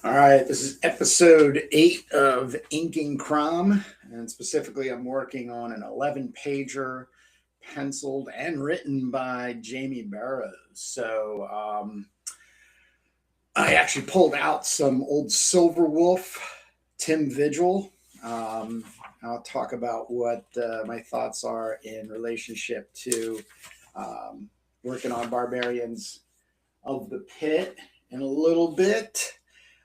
All right, this is episode 8 of Inking CROM, and specifically, I'm working on an 11 pager, penciled and written by Jamie Barrows. I actually pulled out some old Silver Wolf, Tim Vigil. Um, I'll talk about what my thoughts are in relationship to um, working on Barbarians of the Pit in a little bit.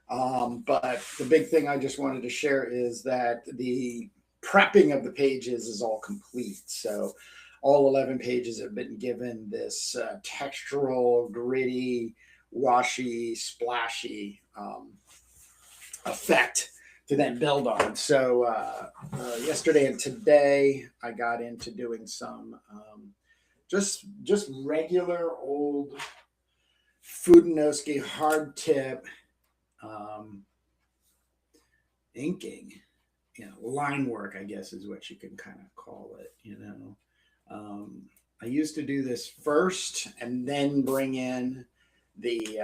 But the big thing I just wanted to share is that the prepping of the pages is all complete. So all 11 pages have been given this textural, gritty, washy, splashy effect to then build on. Yesterday and today, I got into doing some just regular old Fudinowski hard tip um, inking, line work, I guess is what you can kind of call it. I used to do this first and then bring in the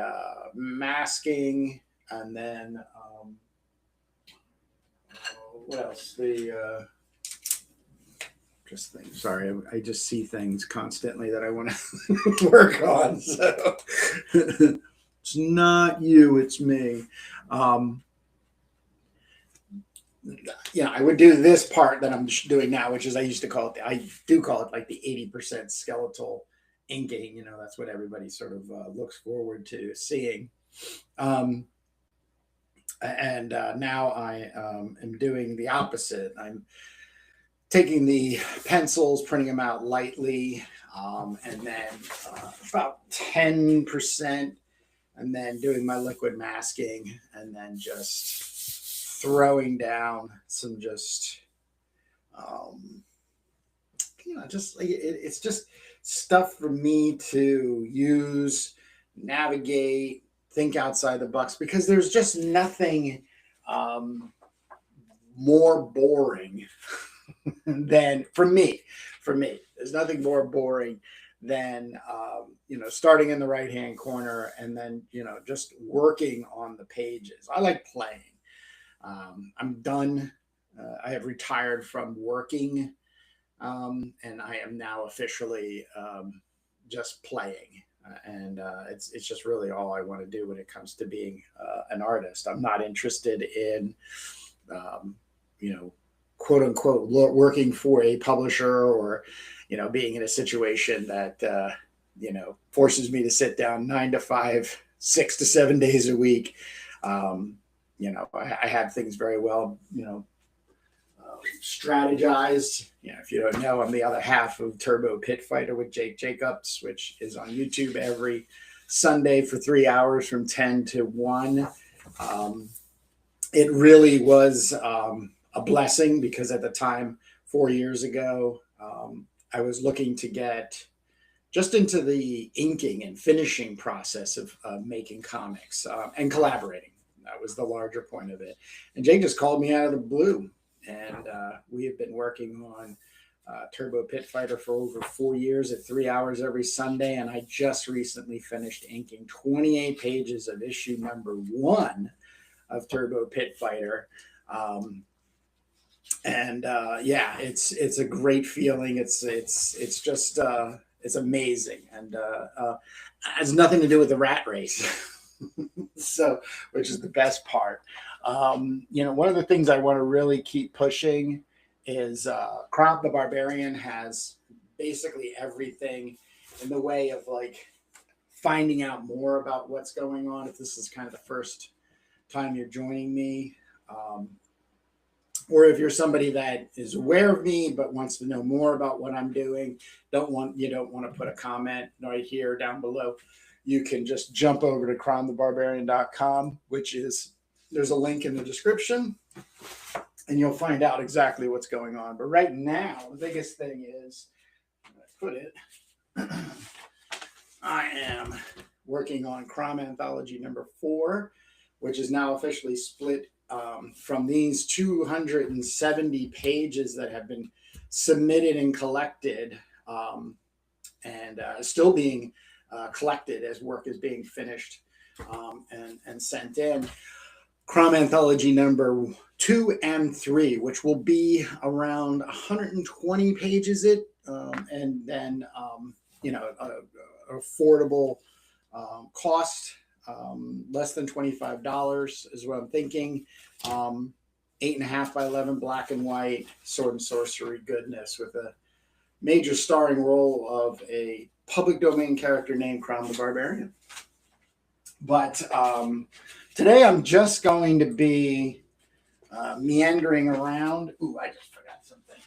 masking and then what else? Just things. Sorry, I just see things constantly that I want to work on. So it's not you, it's me. Um, I would do this part that I'm doing now, which is I do call it like the 80% skeletal inking. That's what everybody sort of looks forward to seeing. Um, and now I am doing the opposite. I'm taking the pencils, printing them out lightly, and then about 10%, and then doing my liquid masking, and then just throwing down some um, it's just stuff for me to use, navigate, think outside the box, because there's just nothing um, more boring than for me, there's nothing more boring than starting in the right hand corner and then just working on the pages. I like playing. I'm done. I have retired from working, and I am now officially just playing. It's just really all I want to do when it comes to being an artist. I'm not interested in um, you know quote unquote working for a publisher, or being in a situation that forces me to sit down 9 to 5, 6 to 7 days a week. I have things very well strategized. If you don't know, I'm the other half of Turbo Pit Fighter with Jake Jacobs, which is on YouTube every Sunday for 3 hours from 10 to 1. Um, it really was a blessing, because at the time, 4 years ago, I was looking to get just into the inking and finishing process of making comics and collaborating. That was the larger point of it. And Jake just called me out of the blue. And we have been working on Turbo Pit Fighter for over 4 years at 3 hours every Sunday. And I just recently finished inking 28 pages of issue number 1 of Turbo Pit Fighter. Yeah, it's a great feeling. It's just it's amazing, and has nothing to do with the rat race. So, which is the best part. One of the things I want to really keep pushing is Crop the Barbarian has basically everything in the way of like finding out more about what's going on. If this is kind of the first time you're joining me, or if you're somebody that is aware of me but wants to know more about what I'm doing, don't want to put a comment right here down below. You can just jump over to cromthebarbarian.com, which is there's a link in the description, and you'll find out exactly what's going on. But right now, the biggest thing is, I put it, I am working on CROM Anthology number 4, which is now officially split from these 270 pages that have been submitted and collected, and still being collected as work is being finished and sent in. CROM Anthology number 2 and 3, which will be around 120 pages. And then affordable cost, less than $25 is what I'm thinking. 8.5 by 11 black and white sword and sorcery goodness with a major starring role of a public domain character named CROM the Barbarian. But today I'm just going to be meandering around. Ooh, I just forgot something.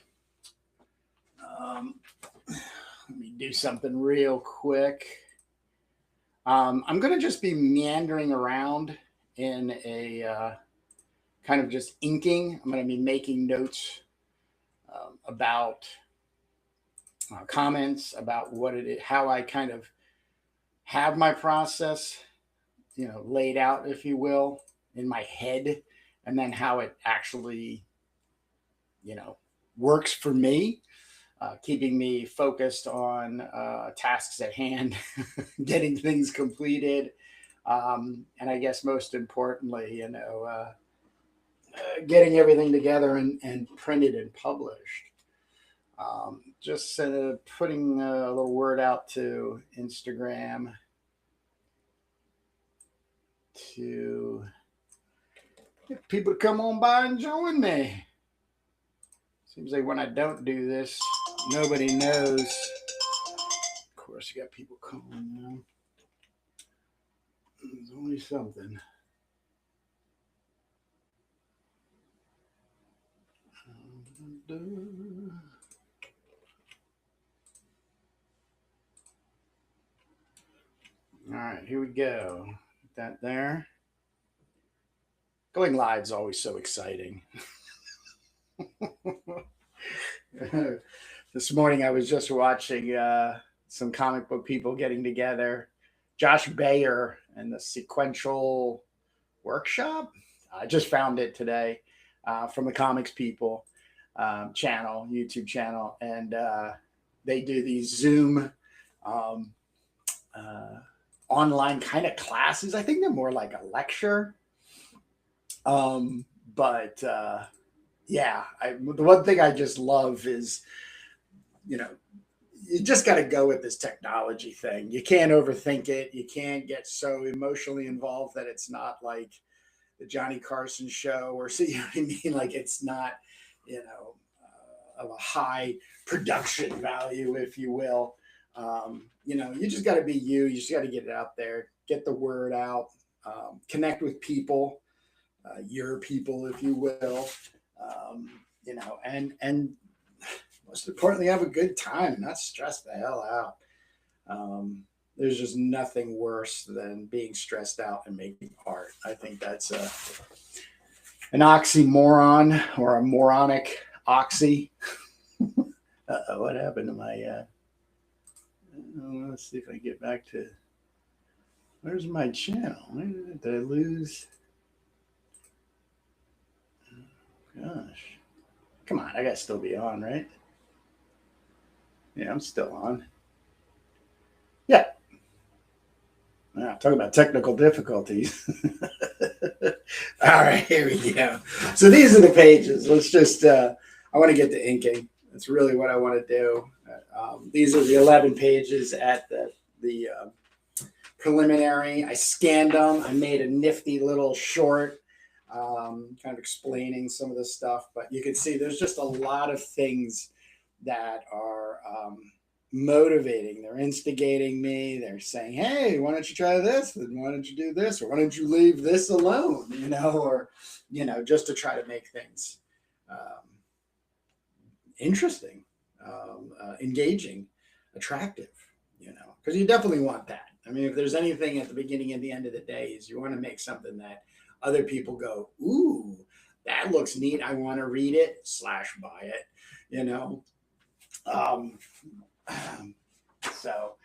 Let me do something real quick. I'm going to just be meandering around in a kind of just inking. I'm going to be making notes about comments, about what it is, how I kind of have my process, laid out, if you will, in my head, and then how it actually, works for me, keeping me focused on tasks at hand, getting things completed, and I guess most importantly, getting everything together and printed and published. Just putting a little word out to Instagram to get people to come on by and join me. Seems like when I don't do this, nobody knows. Of course, you got people calling now. There's only something. All right, here we go. Put that there. Going live is always so exciting. This morning I was just watching some comic book people getting together. Josh Bayer and the Sequential Workshop. I just found it today from the Comics People channel, YouTube channel, and they do these Zoom online kind of classes. I think they're more like a lecture. But yeah, the one thing I just love is, you just got to go with this technology thing. You can't overthink it. You can't get so emotionally involved that it's not like the Johnny Carson show, or you know what I mean? Like it's not, of a high production value, if you will. You just got to be you. You just got to get it out there, get the word out, connect with people, your people, if you will, and most importantly, have a good time, not stress the hell out. There's just nothing worse than being stressed out and making art. I think that's an oxymoron, or a moronic oxy. What happened to my let's see if I get back to, where's my channel? Did I lose? Gosh, come on, I gotta still be on, right? Yeah, I'm still on. Yeah. Talking about technical difficulties. All right, here we go. So these are the pages. Let's just, I want to get to inking. That's really what I want to do. These are the 11 pages at the preliminary. I scanned them. I made a nifty little short, kind of explaining some of the stuff. But you can see there's just a lot of things that are motivating. They're instigating me. They're saying, hey, why don't you try this? And why don't you do this? Or why don't you leave this alone? Or just to try to make things interesting, engaging, attractive, because you definitely want that. I mean, if there's anything at the beginning and the end of the day, is you want to make something that other people go, ooh, that looks neat. I want to read it / buy it, So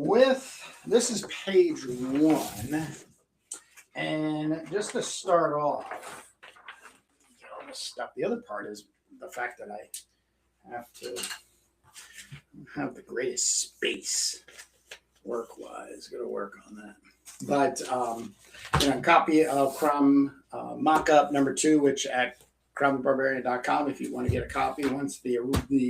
this is page 1. And just to start off, get all this stuff. The other part is the fact that I have to have the greatest space work-wise. Got to work on that. But a copy of CROM Mockup number 2, which at CROMBarbarian.com, if you want to get a copy. Once the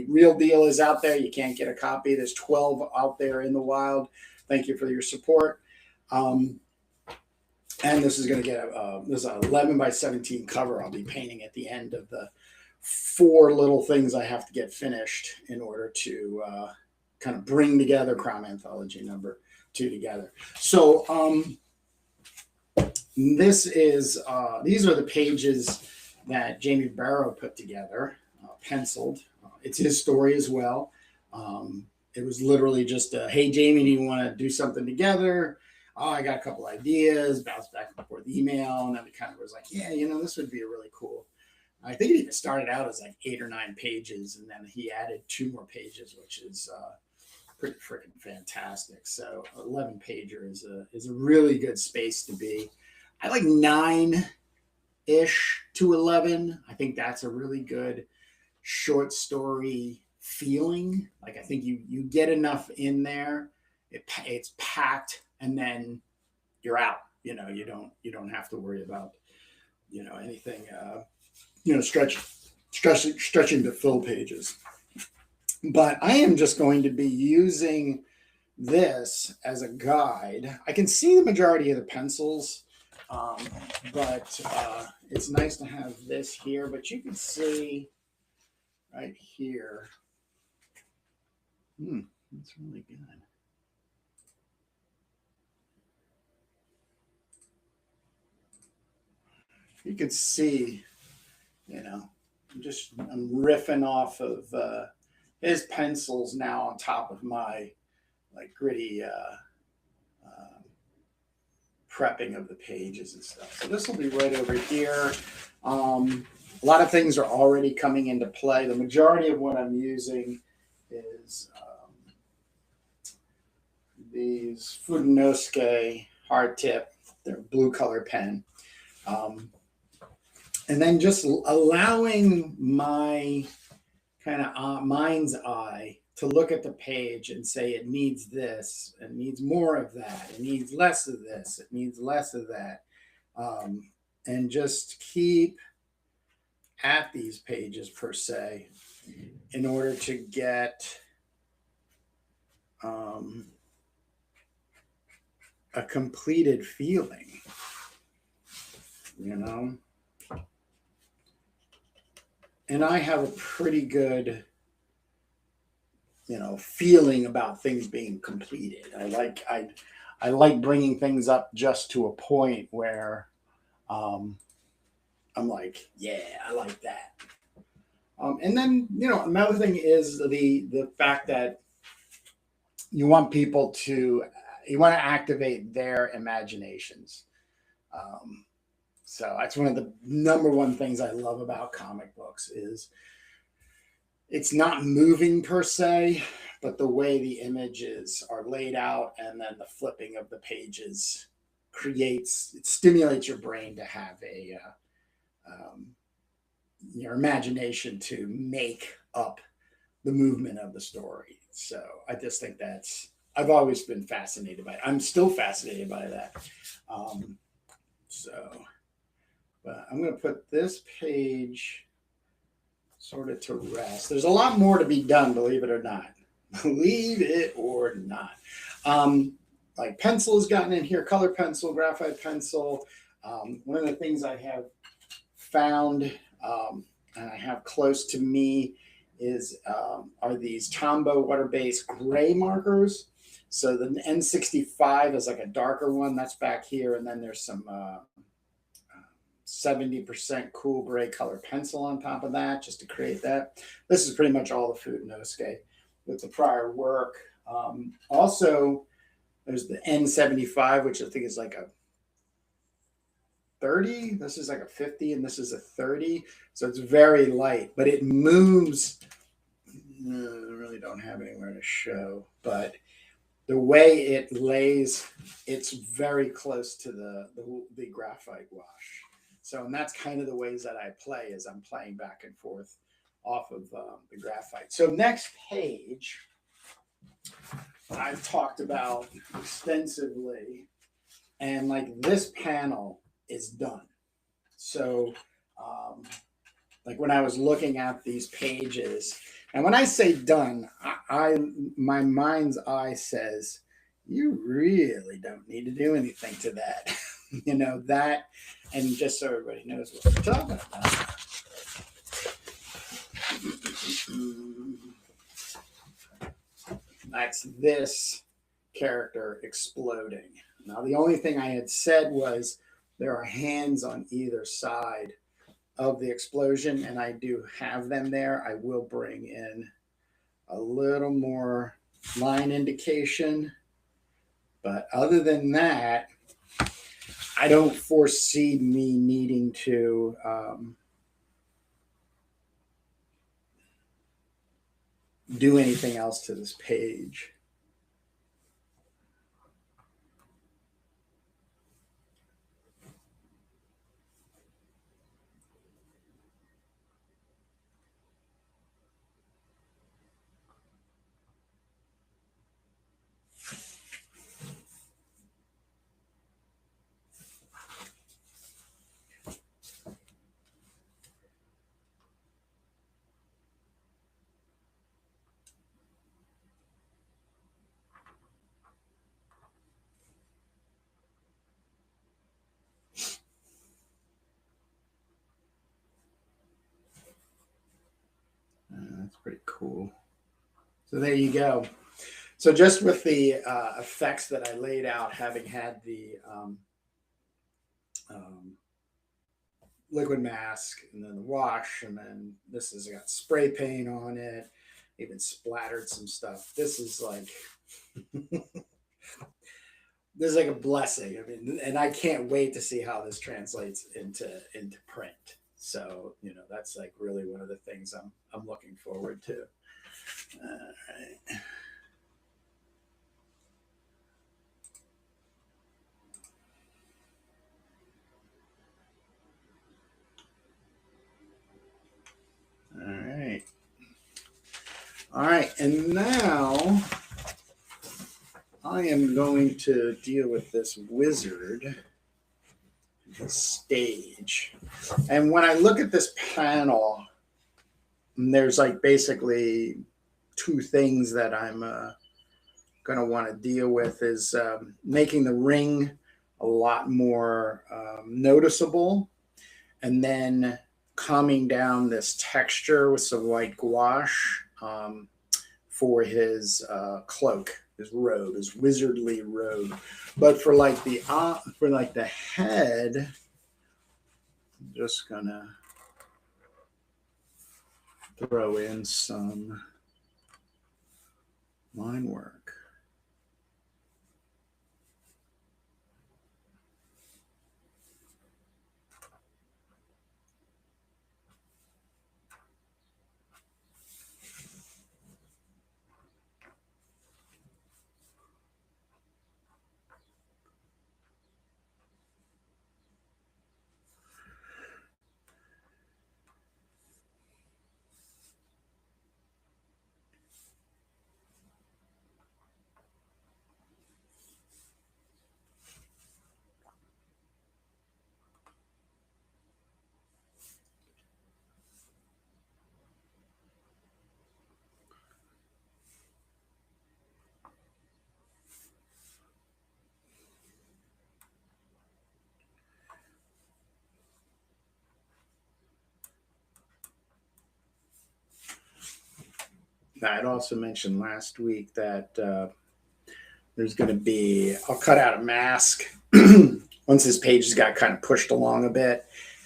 real deal is out there, you can't get a copy. There's 12 out there in the wild. Thank you for your support. And this is going to get this is an 11 by 17 cover I'll be painting at the end of the 4 little things I have to get finished in order to kind of bring together CROM Anthology number 2 together. So these are the pages that Jamie Barrows put together, penciled. It's his story as well. It was literally just, hey, Jamie, do you want to do something together? Oh, I got a couple ideas, bounced back and forth email, and then it kind of was like, yeah, this would be a really cool. I think it even started out as like 8 or 9 pages, and then he added 2 more pages, which is pretty freaking fantastic. So 11 pager is a really good space to be. I like 9-ish to 11. I think that's a really good short story feeling. Like I think you get enough in there, it's packed, and then you're out. You don't have to worry about anything stretching to fill pages. But I am just going to be using this as a guide. I can see the majority of the pencils, but it's nice to have this here. But you can see right here. That's really good. You can see, I'm riffing off of his pencils now on top of my like gritty prepping of the pages and stuff. So this will be right over here. A lot of things are already coming into play. The majority of what I'm using is these Fudenosuke hard tip. They're blue color pen. And then just allowing my kind of mind's eye to look at the page and say it needs this, it needs more of that, it needs less of this, it needs less of that, and just keep at these pages per se in order to get a completed feeling, And I have a pretty good, feeling about things being completed. I like bringing things up just to a point where I'm like, yeah, I like that. And then, another thing is the fact that you want to activate their imaginations. So that's one of the number one things I love about comic books is it's not moving per se, but the way the images are laid out and then the flipping of the pages it stimulates your brain to have your imagination to make up the movement of the story. So I just think I've always been fascinated by it. I'm still fascinated by that. But I'm going to put this page sort of to rest. There's a lot more to be done, believe it or not. Believe it or not. Like pencil has gotten in here, color pencil, graphite pencil. One of the things I have found and I have close to me are these Tombow water-based gray markers. So the N65 is like a darker one. That's back here. And then there's some 70% cool gray color pencil on top of that just to create that. This is pretty much all the Fudenosuke with the prior work. Also, there's the N75, which I think is like a 30. This is like a 50, and this is a 30. So it's very light, but it moves. I really don't have anywhere to show, but the way it lays, it's very close to the graphite wash. So, and that's kind of the ways that I play, is I'm playing back and forth off of the graphite. So next page, I've talked about extensively, And like this panel is done. So like when I was looking at these pages, and when I say done, my mind's eye says, you really don't need to do anything to that. You know, that, and just so everybody knows what we're talking about. That's this character exploding. Now, the only thing I had said was there are hands on either side of the explosion, and I do have them there. I will bring in a little more line indication, but other than that, I don't foresee me needing to do anything else to this page. That's pretty cool. So there you go. So just with the effects that I laid out, having had the liquid mask and then the wash, and then this has got spray paint on it, even splattered some stuff. This is like this is like a blessing. I mean, and I can't wait to see how this translates into print. So, you know, that's like really one of the things I'm looking forward to. All right. All right. All right. And now I am going to deal with this wizard, this stage. And when I look at this panel, there's like basically two things that I'm going to want to deal with is making the ring a lot more noticeable, and then calming down this texture with some white gouache for his cloak, his robe, his wizardly robe. But for like the head, I'm just gonna throw in some line work. I had also mentioned last week that there's going to be, I'll cut out a mask once this page has got kind of pushed along a bit.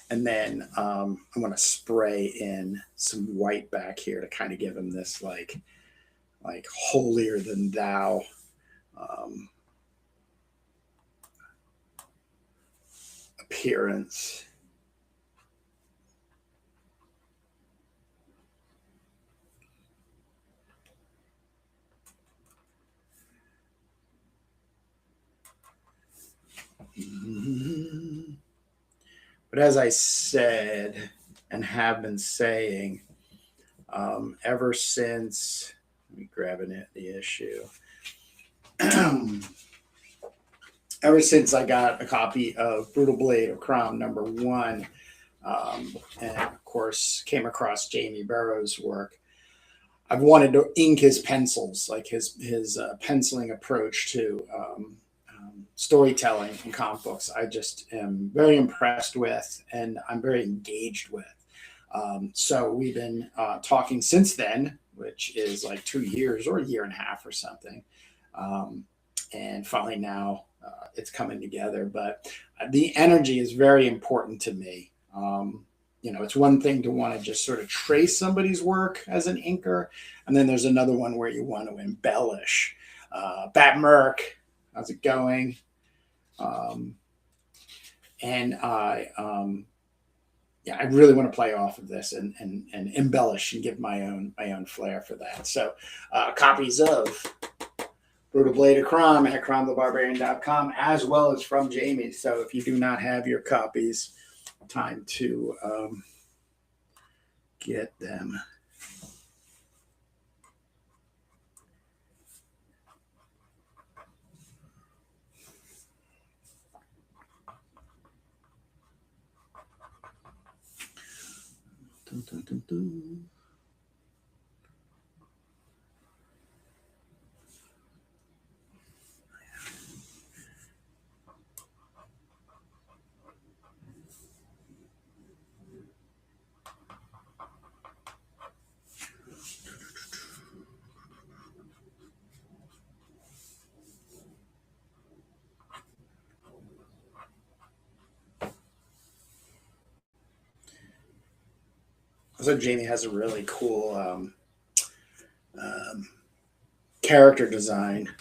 And then I'm going to spray in some white back here to kind of give him this like holier than thou appearance. But as I said and have been saying, ever since, let me grab the issue. ever since I got a copy of Brutal Blade of CROM #1, and of course came across Jamie Barrows' work, I've wanted to ink his pencils, like his penciling approach to storytelling in comic books. I just am very impressed with, and I'm very engaged with. So we've been talking since then, which is like 2 years or a year and a half or something. And finally now it's coming together. But the energy is very important to me. It's one thing to want to just sort of trace somebody's work as an inker, and then there's another one where you want to embellish. Bat Merc, how's it going? Um, and I really want to play off of this and embellish and give my own flair for that. So copies of Brutal Blade of CROM at cromthebarbarian.com, as well as from Jamie. So if you do not have your copies, time to get them. Dun, dun, dun, dun. So Jamie has a really cool character design.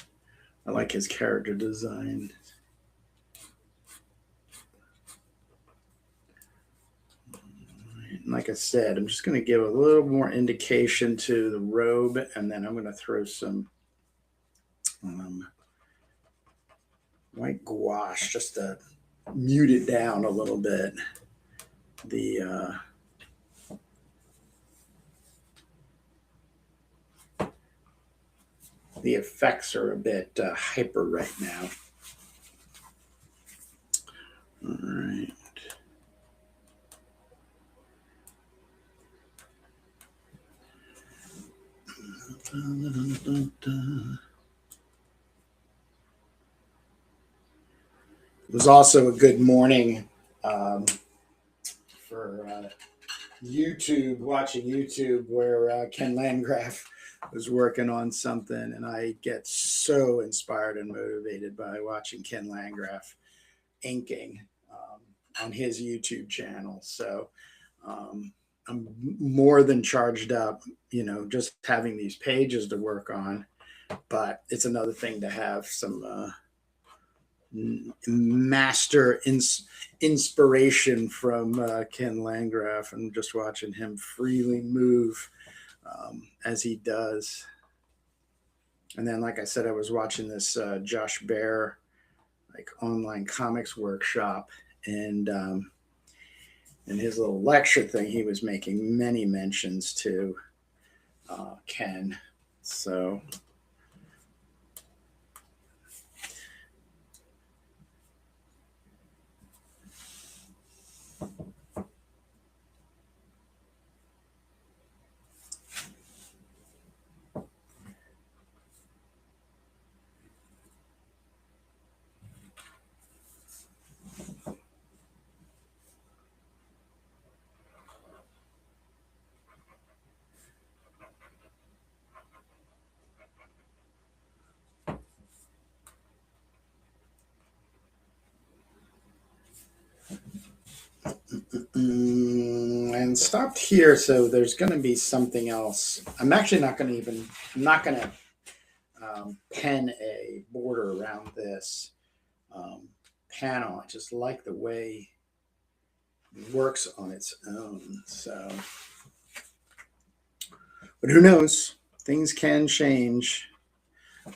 I like his character design. Like I said, I'm just going to give a little more indication to the robe, and then I'm going to throw some white gouache just to mute it down a little bit. The effects are a bit hyper right now. All right. It was also a good morning for watching YouTube, where Ken Landgraf was working on something, and I get so inspired and motivated by watching Ken Landgraf inking on his YouTube channel. So I'm more than charged up, just having these pages to work on. But it's another thing to have some master inspiration from Ken Landgraf, and just watching him freely move as he does. And then, like I said, I was watching this Josh Bear online comics workshop, and in his little lecture thing, he was making many mentions to Ken. So and stopped here. So there's going to be something else. I'm actually not going to I'm not going to pen a border around this panel. I just like the way it works on its own. So, but who knows? Things can change.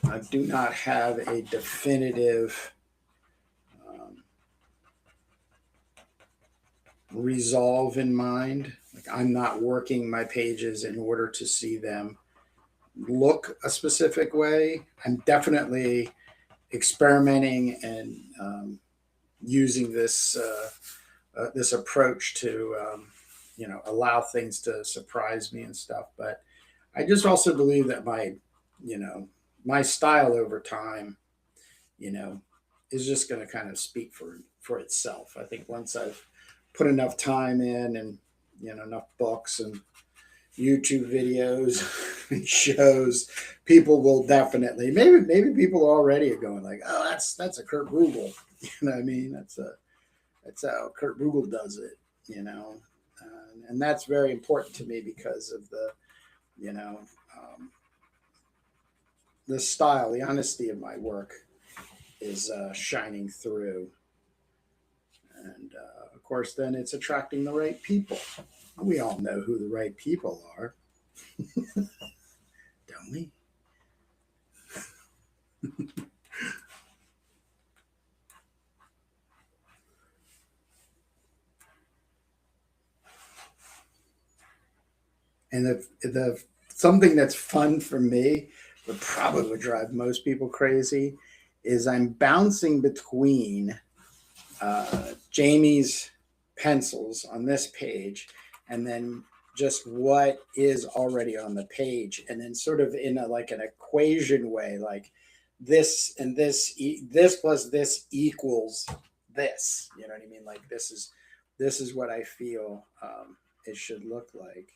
I do not have a definitive resolve in mind. Like, I'm not working my pages in order to see them look a specific way. I'm definitely experimenting and using this approach to allow things to surprise me and stuff. But I just also believe that my style over time, you know, is just going to kind of speak for itself. I think once I've put enough time in and enough books and YouTube videos and shows, people will definitely maybe people already are going like, oh, that's a Kurt Rugal. You know what I mean? That's how Kurt Rugal does it, and that's very important to me because of the style, the honesty of my work is shining through, and of course, then it's attracting the right people. We all know who the right people are, don't we? And the something that's fun for me, but probably would drive most people crazy, is I'm bouncing between Jamie's pencils on this page, and then just what is already on the page, and then sort of in like an equation way, like this and this plus this equals this. You know what I mean? Like this is what I feel it should look like,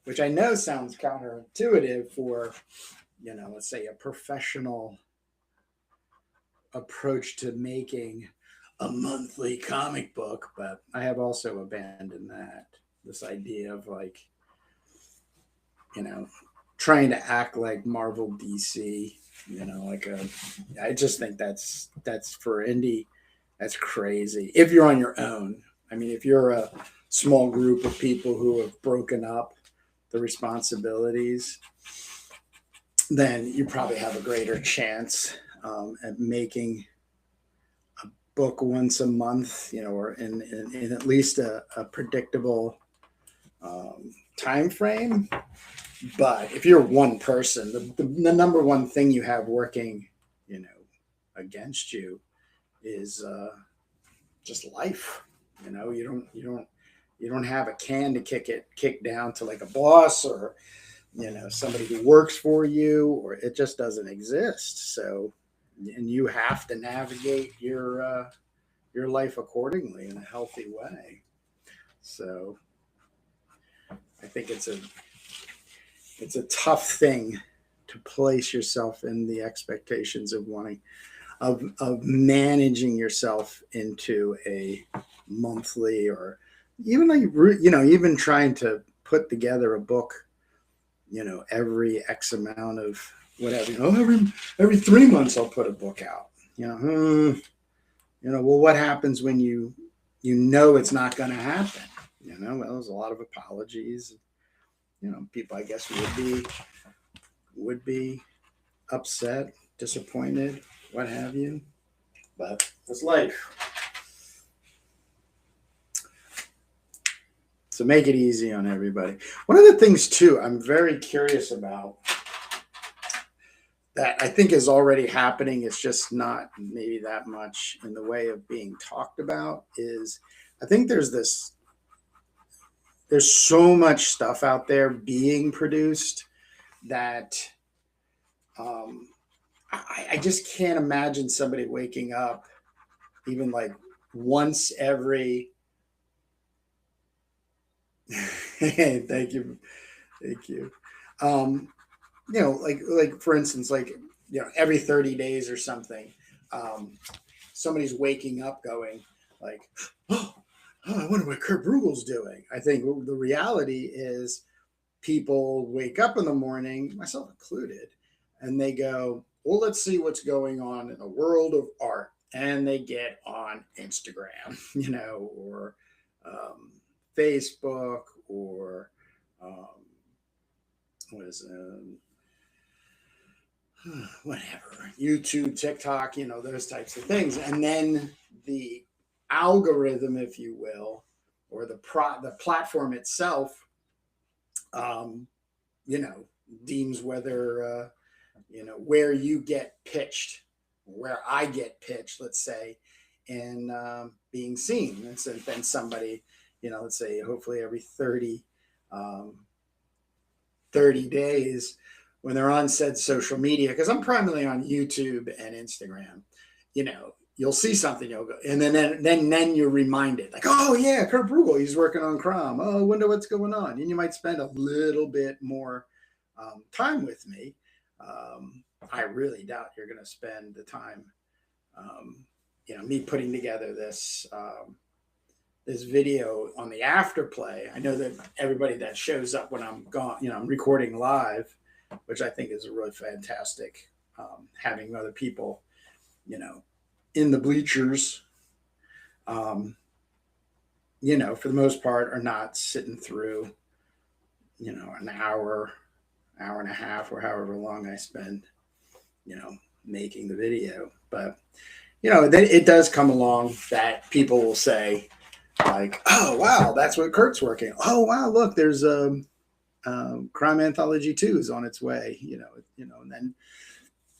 which I know sounds counterintuitive for, let's say a professional approach to making a monthly comic book, but I have also abandoned that. This idea of like, trying to act like Marvel DC, I just think that's for indie, that's crazy. If you're on your own, I mean, if you're a small group of people who have broken up the responsibilities, then you probably have a greater chance at making a book once a month, or in at least a predictable time frame. But if you're one person, the number one thing you have working, against you is just life. You don't have a can to kick down to like a boss or somebody who works for you, or it just doesn't exist. So, and you have to navigate your life accordingly in a healthy way. So I think it's a tough thing to place yourself in the expectations of wanting of managing yourself into a monthly, or even like even trying to put together a book every X amount of whatever, every 3 months I'll put a book out, well, what happens when it's not going to happen? Well, there's a lot of apologies, people I guess would be upset, disappointed, what have you, but it's life. So make it easy on everybody. One of the things too I'm very curious about that I think is already happening, it's just not maybe that much in the way of being talked about, is I think there's so much stuff out there being produced that I just can't imagine somebody waking up even like once every thank you. Like for instance, like every 30 days or something, somebody's waking up going like, oh, I wonder what Kurt Rugal's doing. I think the reality is people wake up in the morning, myself included, and they go, well, let's see what's going on in the world of art, and they get on Instagram, or Facebook, or whatever, YouTube, TikTok, those types of things. And then the algorithm, if you will, or the platform itself, deems whether, where you get pitched where I get pitched, let's say, in being seen. And so then somebody, let's say hopefully every um, 30 days when they're on said social media, because I'm primarily on YouTube and Instagram, you'll see something, you'll go, and then you're reminded, like, oh yeah, Kurt Bruegel, he's working on CROM. Oh, I wonder what's going on. And you might spend a little bit more time with me. I really doubt you're going to spend the time, me putting together this video on the afterplay. I know that everybody that shows up when I'm gone, I'm recording live, which I think is a really fantastic, having other people, in the bleachers, for the most part, are not sitting through, an hour and a half, or however long I spend, making the video. But, then it does come along that people will say, like, oh, wow, that's what Kurt's working. Oh, wow, look, there's Crime Anthology 2 is on its way, and then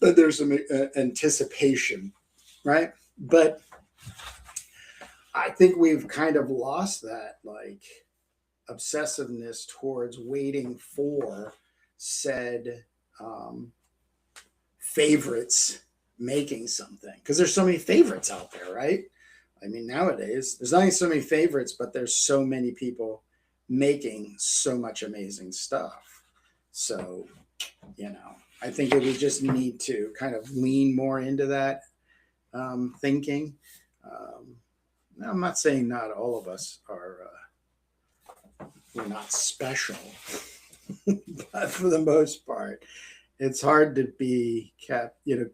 there's some anticipation, right? But I think we've kind of lost that, like, obsessiveness towards waiting for said favorites making something, because there's so many favorites out there, right? I mean, nowadays there's not only so many favorites, but there's so many people making so much amazing stuff. So, I think that we just need to kind of lean more into that thinking. I'm not saying not all of us are we're not special, but for the most part, it's hard to be kept, to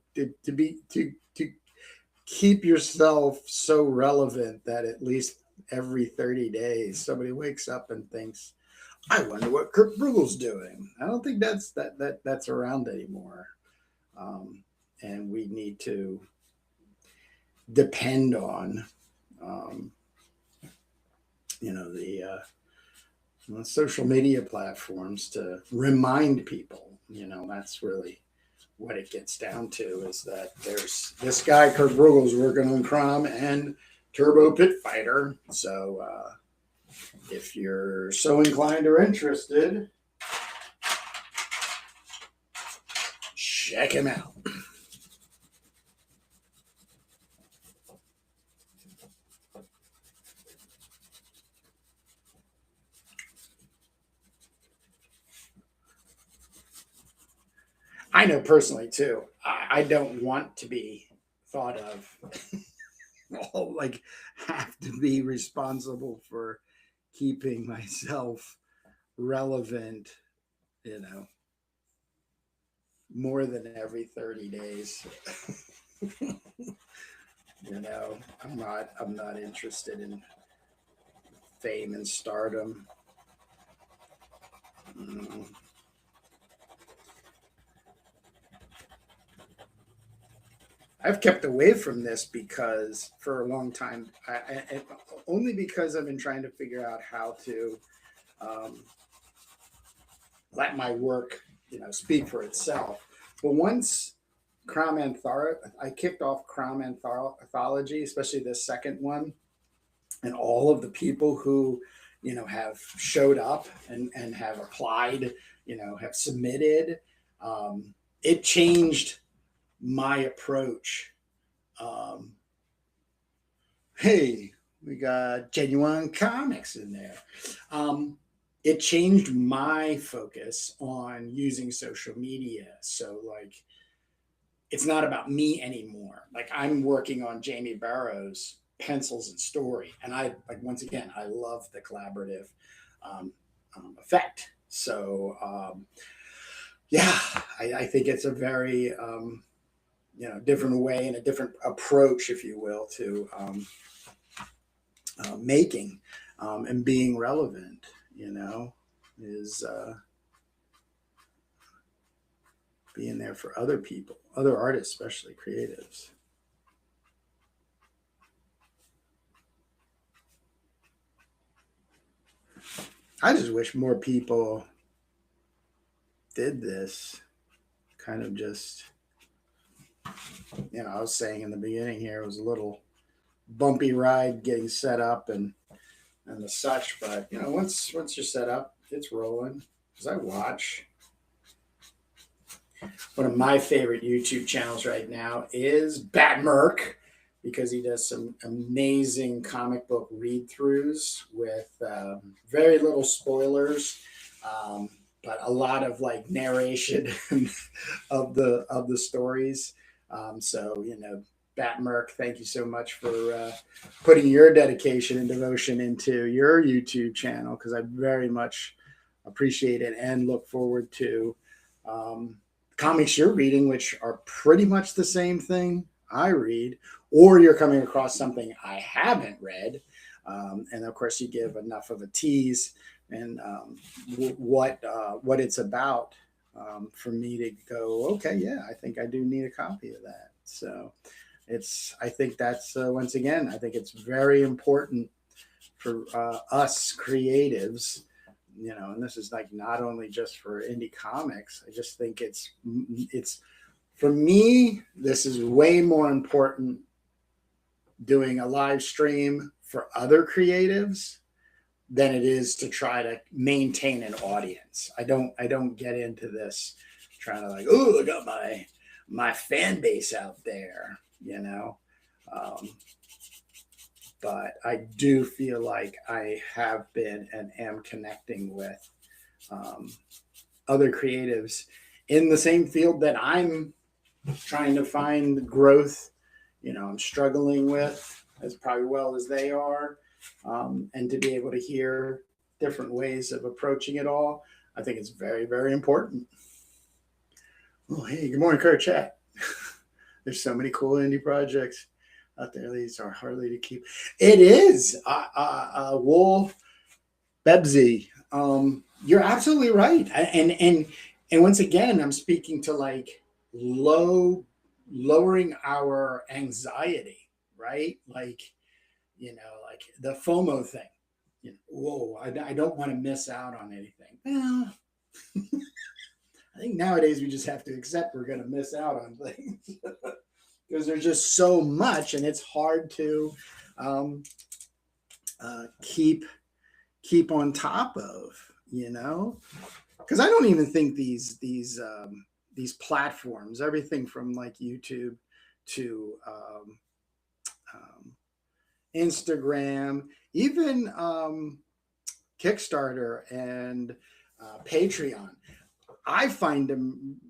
keep yourself so relevant that at least every 30 days somebody wakes up and thinks, I wonder what Kurt Bruegel's doing. I don't think that's around anymore. And we need to depend on the social media platforms to remind people. That's really what it gets down to, is that there's this guy, Kurt Bruegel's working on CROM and Turbo Pit Fighter. So if you're so inclined or interested, check him out. I know personally too, I don't want to be thought of like have to be responsible for keeping myself relevant, more than every 30 days. I'm not interested in fame and stardom. I've kept away from this because for a long time, only because I've been trying to figure out how to let my work, speak for itself. But once I kicked off CROM Anthology, especially the second one, and all of the people who, have showed up and have applied, have submitted, it changed my approach. Hey, we got genuine comics in there. It changed my focus on using social media. So, like, it's not about me anymore. Like, I'm working on Jamie Barrows' pencils and story, and once again, I love the collaborative effect. So, I think it's a very different way and a different approach, if you will, to making and being relevant. Is being there for other people, other artists, especially creatives. I just wish more people did this, kind of just I was saying in the beginning here, it was a little bumpy ride getting set up and the such. But once you're set up, it's rolling. Because I watch one of my favorite YouTube channels right now is Bat Merc, because he does some amazing comic book read throughs with very little spoilers, but a lot of like narration of the stories. So Bat Merc, thank you so much for putting your dedication and devotion into your YouTube channel, because I very much appreciate it and look forward to comics you're reading, which are pretty much the same thing I read, or you're coming across something I haven't read. And of course, you give enough of a tease and what it's about for me to go, okay, yeah, I think I do need a copy of that. So I think that's once again, I think it's very important for us creatives, and this is like not only just for indie comics. I just think it's for me, this is way more important doing a live stream for other creatives than it is to try to maintain an audience. I don't get into this trying to like, oh, I got my fan base out there, but I do feel like I have been and am connecting with other creatives in the same field that I'm trying to find growth, I'm struggling with as probably well as they are. And to be able to hear different ways of approaching it all, I think it's very, very important. Oh, hey, good morning, Kurt Chat. There's so many cool indie projects out there. These are hardly to keep. It is. Wool Bebsy. You're absolutely right. And once again, I'm speaking to like lowering our anxiety, right? Like, like the FOMO thing. Whoa, I don't want to miss out on anything. Well, I think nowadays we just have to accept we're going to miss out on things because there's just so much, and it's hard to keep on top of, because I don't even think these platforms, everything from like YouTube to Instagram, even Kickstarter and Patreon, I find them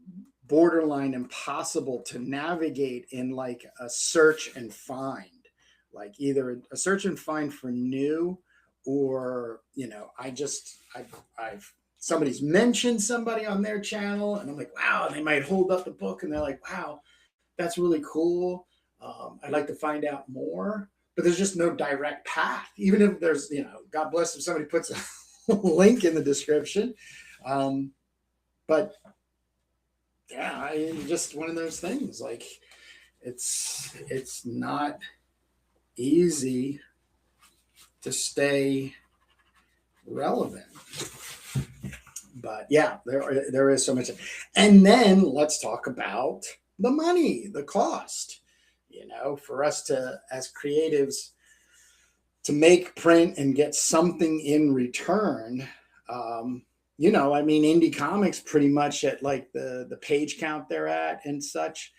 borderline impossible to navigate in like a search and find, like either a search and find for new, or I've somebody's mentioned somebody on their channel and I'm like, wow, and they might hold up the book and they're like, wow, that's really cool. I'd like to find out more, but there's just no direct path. Even if there's, God bless if somebody puts a link in the description. But yeah, just one of those things. Like it's not easy to stay relevant. But yeah, there is so much. And then let's talk about the money, the cost. For us to, as creatives, to make print and get something in return. Indie comics pretty much at like the page count they're at and such,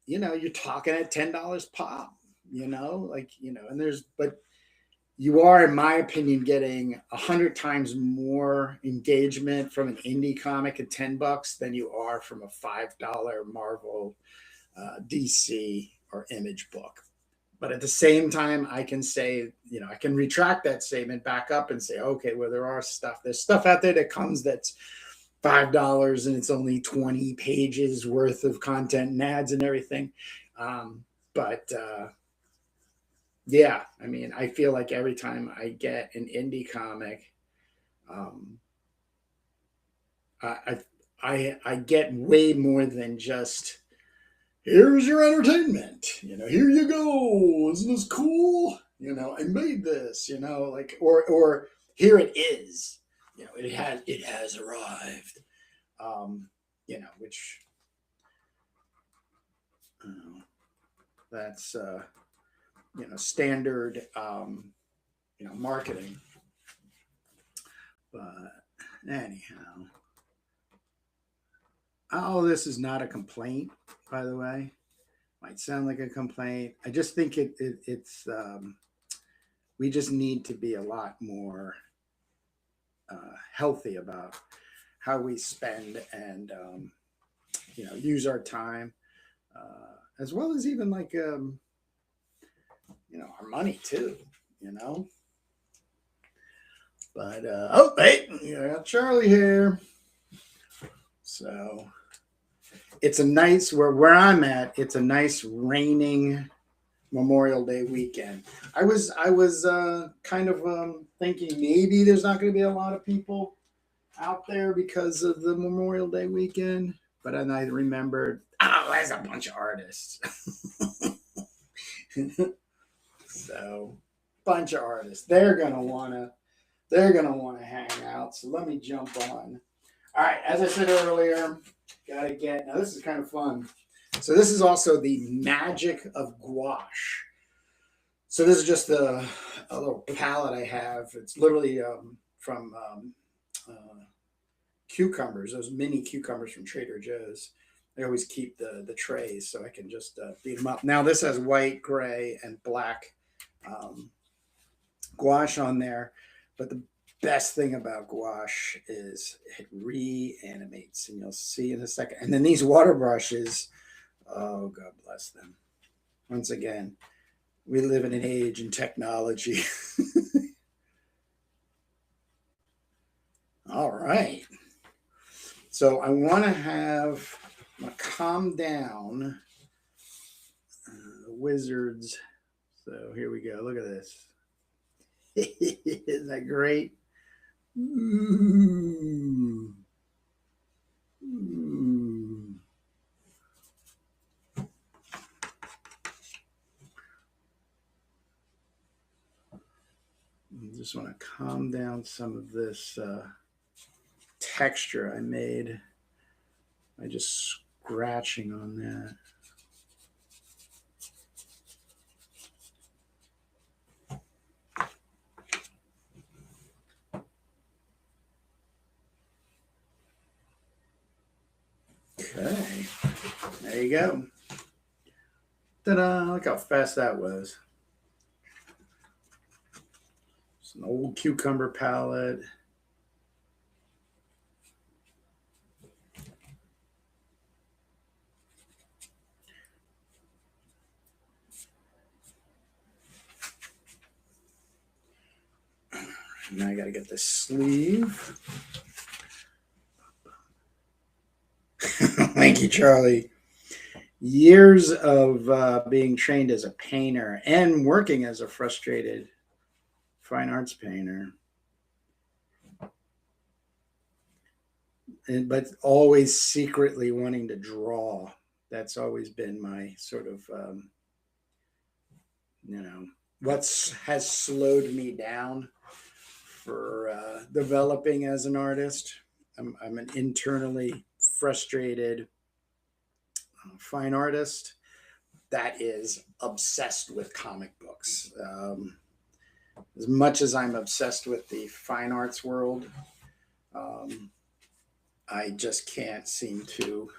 you're talking at $10 pop, and but you are, in my opinion, getting 100 times more engagement from an indie comic at $10 than you are from a $5 Marvel, DC, or Image book. But at the same time, I can say, I can retract that statement back up and say, okay, well, there's stuff out there that comes that's $5 and it's only 20 pages worth of content and ads and everything. Yeah, I feel like every time I get an indie comic, I get way more than just, here's your entertainment, here you go, isn't this cool, I made this, like, or here it is, it has arrived, which That's standard marketing. But anyhow, all this is not a complaint, by the way. Might sound like a complaint. I just think it's we just need to be a lot more healthy about how we spend and use our time, as well as even like our money too. You know, but oh hey, got Charlie here. So it's a nice where I'm at. It's a nice raining Memorial Day weekend. I was kind of thinking maybe there's not going to be a lot of people out there because of the Memorial Day weekend, but then I remembered, oh, there's a bunch of artists. So, bunch of artists. They're gonna wanna hang out. So let me jump on. All right, as I said earlier, gotta get now. This is kind of fun. So this is also the magic of gouache. So this is just a little palette I have. It's literally from cucumbers, those mini cucumbers from Trader Joe's. I always keep the trays so I can just beat them up. Now this has white, gray, and black gouache on there, but the best thing about gouache is it reanimates, and you'll see in a second. And then these water brushes, oh, God bless them. Once again, we live in an age in technology. All right. So I want to calm down the wizards. So here we go. Look at this. Isn't that great? Ooh. Ooh. I just want to calm down some of this texture I made by just scratching on that. Okay, there you go. Ta-da! Look how fast that was. It's an old cucumber palette. Now I got to get the sleeve. Thank you, Charlie. Years of being trained as a painter and working as a frustrated fine arts painter, but always secretly wanting to draw. That's always been my sort of, what has slowed me down for developing as an artist. I'm an internally frustrated fine artist that is obsessed with comic books. As much as I'm obsessed with the fine arts world, I just can't seem to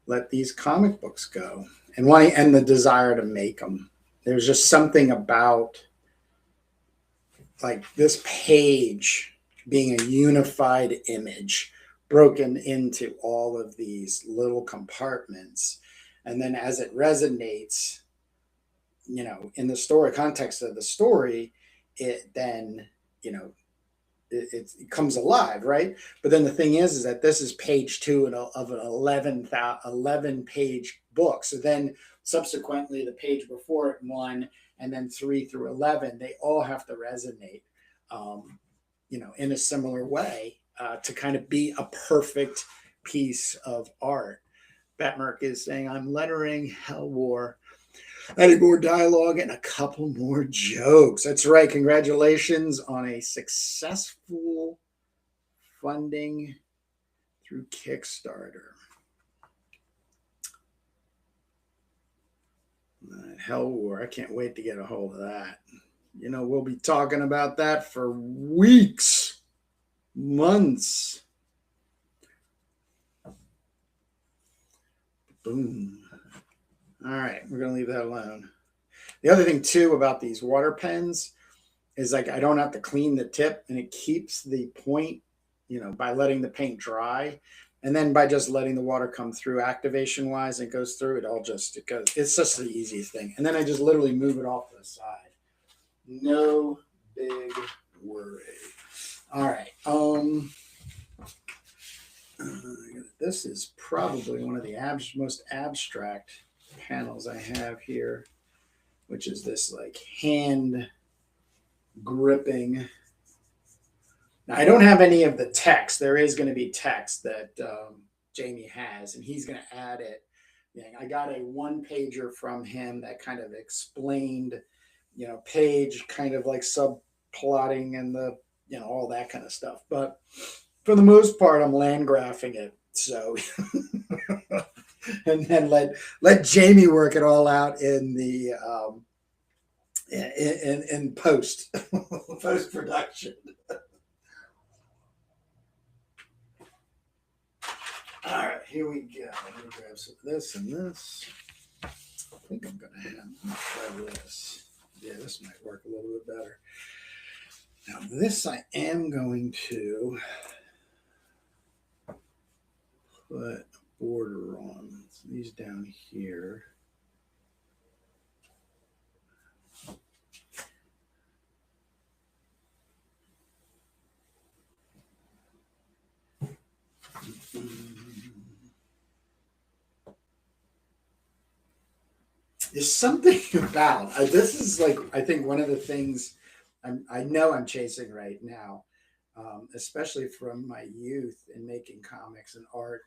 let these comic books go, and the desire to make them. There's just something about like this page being a unified image broken into all of these little compartments. And then as it resonates, in the story context of the story, it then, it comes alive, right? But then the thing is that this is page 2 of an 11 page book. So then subsequently the page before it, 1, and then 3 through 11, they all have to resonate, in a similar way to kind of be a perfect piece of art. Batmerk is saying, I'm lettering Hell War. Adding more dialogue and a couple more jokes. That's right. Congratulations on a successful funding through Kickstarter. Hell War. I can't wait to get a hold of that. We'll be talking about that for weeks, months. Boom. All right, we're going to leave that alone. The other thing, too, about these water pens is like I don't have to clean the tip, and it keeps the point, by letting the paint dry. And then by just letting the water come through activation wise, it goes through, it goes, it's just the easiest thing. And then I just literally move it off to the side. No big worry. All right. This is probably one of the most abstract panels I have here, which is this like hand gripping. Now, I don't have any of the text. There is going to be text that Jamie has, and he's going to add it. I got a one pager from him that kind of explained, page kind of like subplotting and all that kind of stuff. But for the most part, I'm land graphing it. So, and then let Jamie work it all out in the in post production. All right, here we go. I'm gonna grab some of this and this. I think I'm gonna try this. Yeah, this might work a little bit better. Now, this I am going to put a border on. So these down here. There's something about this is like I think one of the things I know I'm chasing right now, especially from my youth in making comics and art,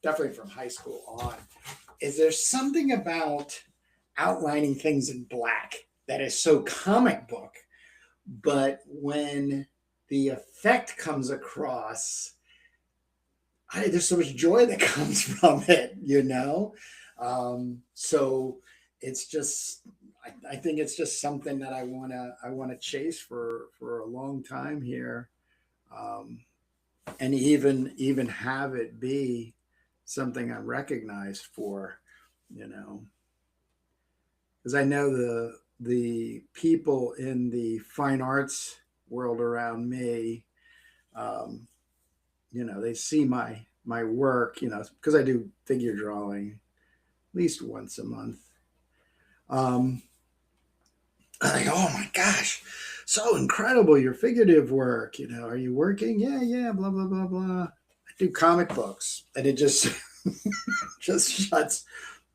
definitely from high school on, is there's something about outlining things in black that is so comic book, but when the effect comes across, there's so much joy that comes from it, so it's just I think it's just something that I wanna chase for a long time here, and even have it be something I'm recognized for, because I know the people in the fine arts world around me, they see my work, because I do figure drawing at least once a month. Like, oh my gosh, so incredible your figurative work. Are you working? Yeah, blah blah blah blah. I do comic books, and it just just shuts.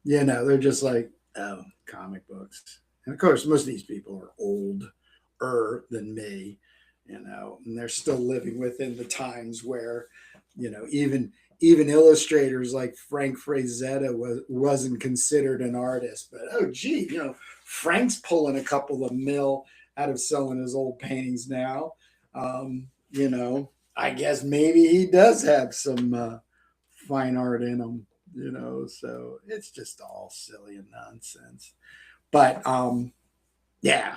They're just like, oh, comic books. And of course, most of these people are older than me, and they're still living within the times where, even illustrators like Frank Frazetta wasn't considered an artist. But oh, gee, Frank's pulling a couple of mil out of selling his old paintings now. I guess maybe he does have some fine art in him. So it's just all silly and nonsense. But yeah.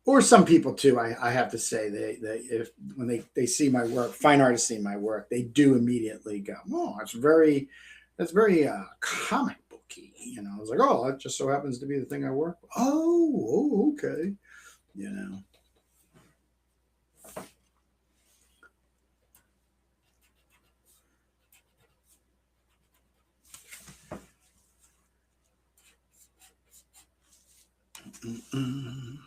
Or some people too. I have to say they if when they see my work, fine artists see my work, they do immediately go, oh, that's very comic booky. I was like, oh, that just so happens to be the thing I work with. Oh, okay. You know. Mm-mm.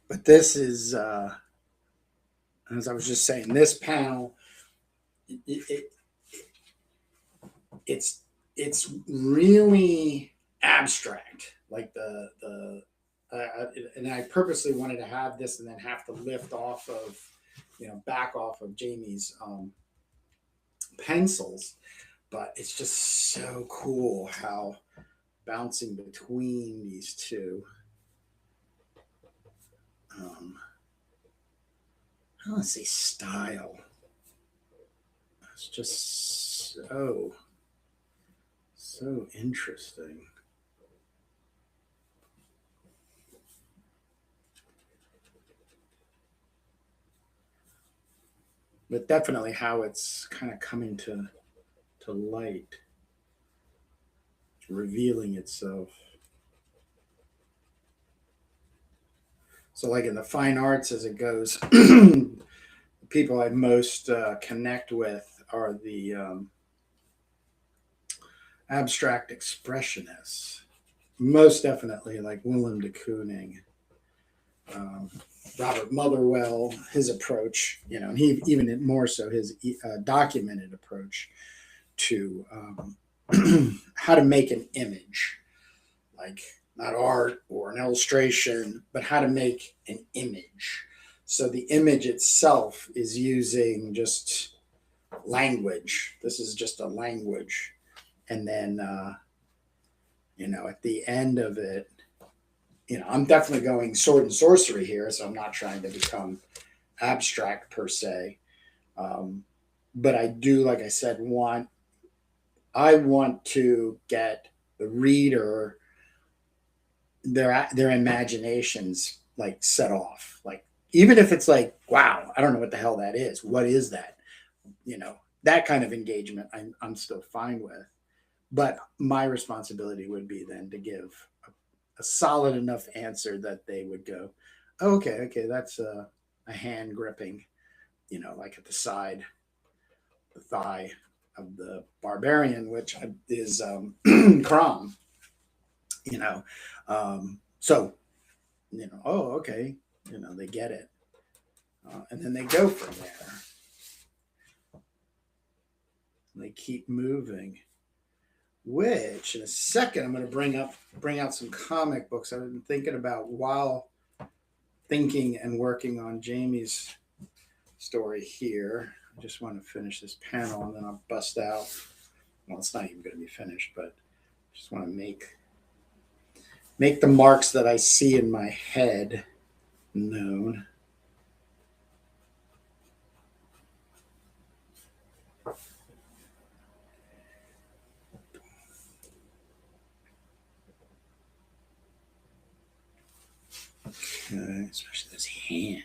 But this is, as I was just saying, this panel it, it's really abstract, like and I purposely wanted to have this and then have to lift off of, back off of Jamie's pencils, but it's just so cool how bouncing between these two. I don't say style. It's just so interesting. But definitely how it's kind of coming to light, revealing itself. So, like in the fine arts, as it goes, the people I most connect with are the abstract expressionists. Most definitely, like Willem de Kooning, um, Robert Motherwell, his approach, and he even more so his documented approach to how to make an image, like not art or an illustration, but how to make an image. So the image itself is using just language. This is just a language. And then, at the end of it, I'm definitely going sword and sorcery here. So I'm not trying to become abstract per se. But I do, like I said, I want to get the reader their imaginations like set off, like even if it's like, wow, I don't know what the hell that is, what is that, that kind of engagement I'm still fine with, but my responsibility would be then to give a solid enough answer that they would go, oh, okay, that's a hand gripping, like at the side, the thigh of the barbarian, which is CROM, you know so oh, okay, they get it, and then they go from there, they keep moving, which in a second I'm going to bring out some comic books I've been thinking about while thinking and working on Jamie's story here. I just want to finish this panel and then I'll bust out. Well, it's not even going to be finished, but I just want to make the marks that I see in my head known. Okay, especially this hand.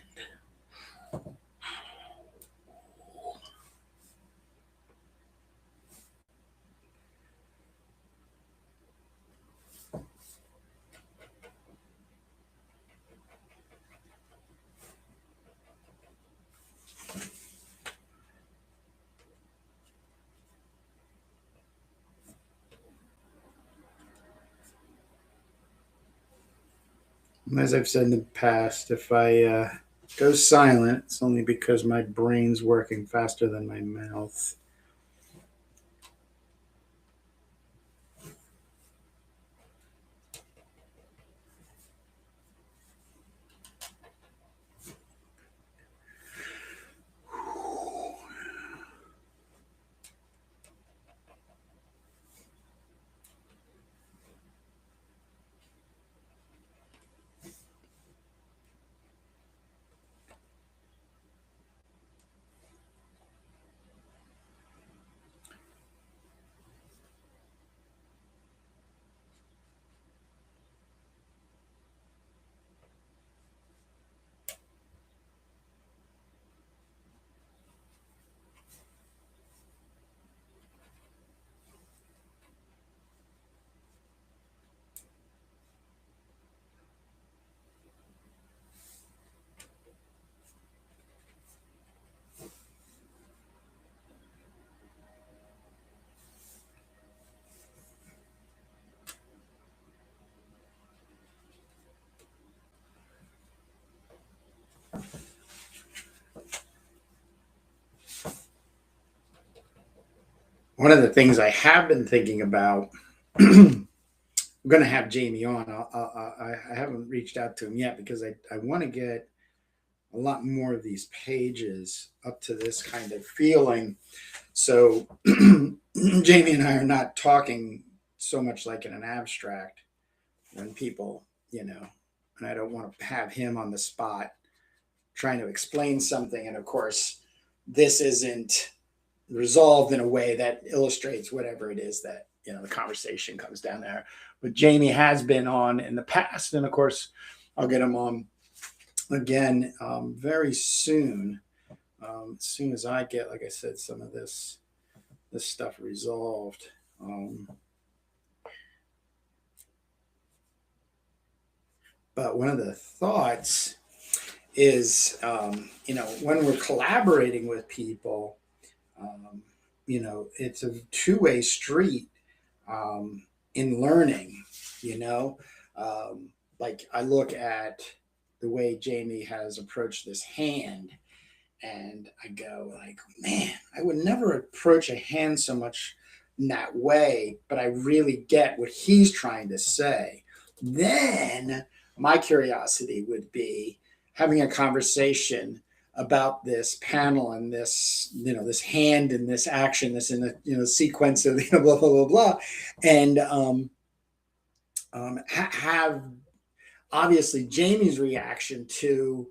As I've said in the past, if I go silent, it's only because my brain's working faster than my mouth. one of the things I have been thinking about, I'm going to have Jamie on. I haven't reached out to him yet because I want to get a lot more of these pages up to this kind of feeling. So Jamie and I are not talking so much like in an abstract when people, and I don't want to have him on the spot trying to explain something. And of course, this isn't resolved in a way that illustrates whatever it is that, the conversation comes down there. But Jamie has been on in the past. And of course, I'll get him on again very soon. As soon as I get, like I said, some of this stuff resolved. But one of the thoughts is, when we're collaborating with people, it's a two-way street in learning, like I look at the way Jamie has approached this hand, and I go like, man, I would never approach a hand so much in that way, but I really get what he's trying to say. Then my curiosity would be having a conversation about this panel and this, this hand and this action, this in the, sequence of, blah, blah, blah, blah. And have obviously Jamie's reaction to,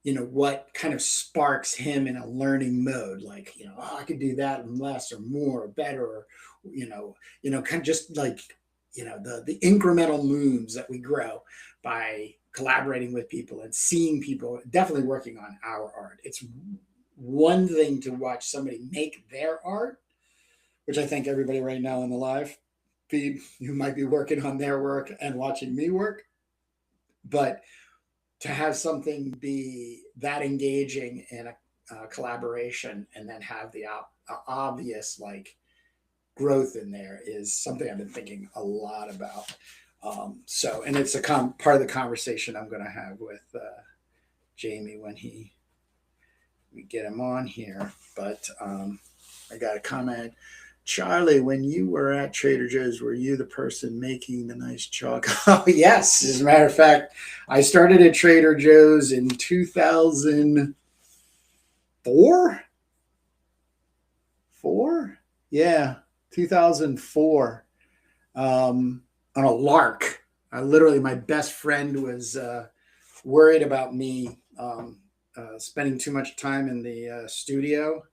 what kind of sparks him in a learning mode, like, I could do that and less or more or better, or, kind of just like, the incremental moves that we grow by collaborating with people and seeing people definitely working on our art. It's one thing to watch somebody make their art, which I think everybody right now in the live feed who might be working on their work and watching me work. But to have something be that engaging in a collaboration and then have the obvious like growth in there is something I've been thinking a lot about. And it's a part of the conversation I'm going to have with Jamie when we get him on here. But I got a comment. Charlie, when you were at Trader Joe's, were you the person making the nice chalk? Oh, yes. As a matter of fact, I started at Trader Joe's in 2004. Yeah, 2004. On a lark. My best friend was worried about me spending too much time in the studio.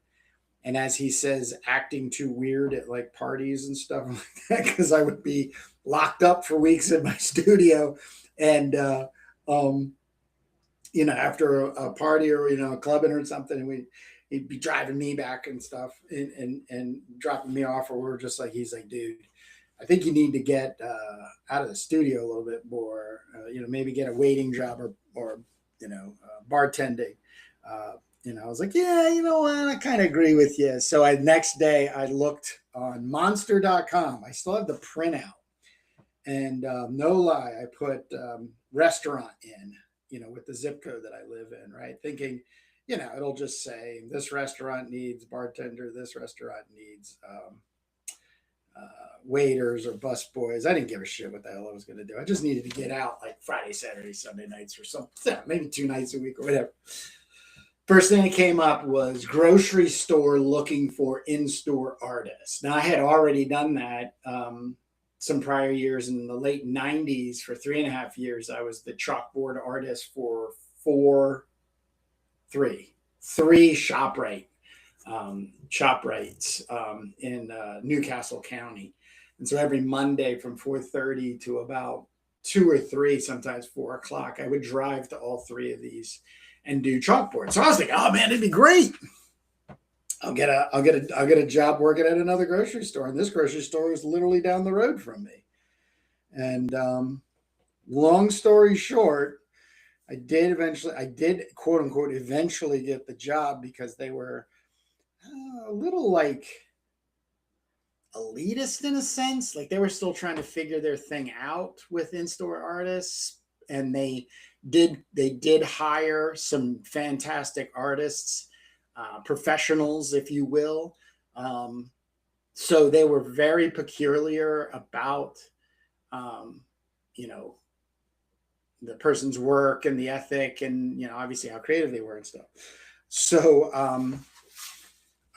And as he says, acting too weird at like parties and stuff like that, because I would be locked up for weeks in my studio. And, after a party or, clubbing or something, he'd be driving me back and stuff and dropping me off. Or we're just like, he's like, dude, I think you need to get out of the studio a little bit more, maybe get a waiting job or bartending. I was like, yeah, you know what? I kind of agree with you. So next day I looked on monster.com. I still have the printout. And no lie, I put restaurant in, with the zip code that I live in, right? Thinking, it'll just say this restaurant needs bartender. This restaurant needs waiters or bus boys. I didn't give a shit what the hell I was going to do. I just needed to get out like Friday, Saturday, Sunday nights or something, maybe 2 nights a week or whatever. First thing that came up was grocery store looking for in-store artists. Now I had already done that some prior years in the late 90s. For 3.5 years, I was the chalkboard artist for three ShopRites in Newcastle County. And so every Monday from 4:30 to about 2 or 3, sometimes 4 o'clock, I would drive to all 3 of these and do chalkboard. So I was thinking, oh man, it'd be great. I'll get a job working at another grocery store. And this grocery store is literally down the road from me. And long story short, I did quote unquote eventually get the job because they were a little like elitist in a sense. Like they were still trying to figure their thing out with in-store artists, and they did hire some fantastic artists, professionals, if you will. So they were very peculiar about, um, you know, the person's work and the ethic, and obviously how creative they were and stuff. So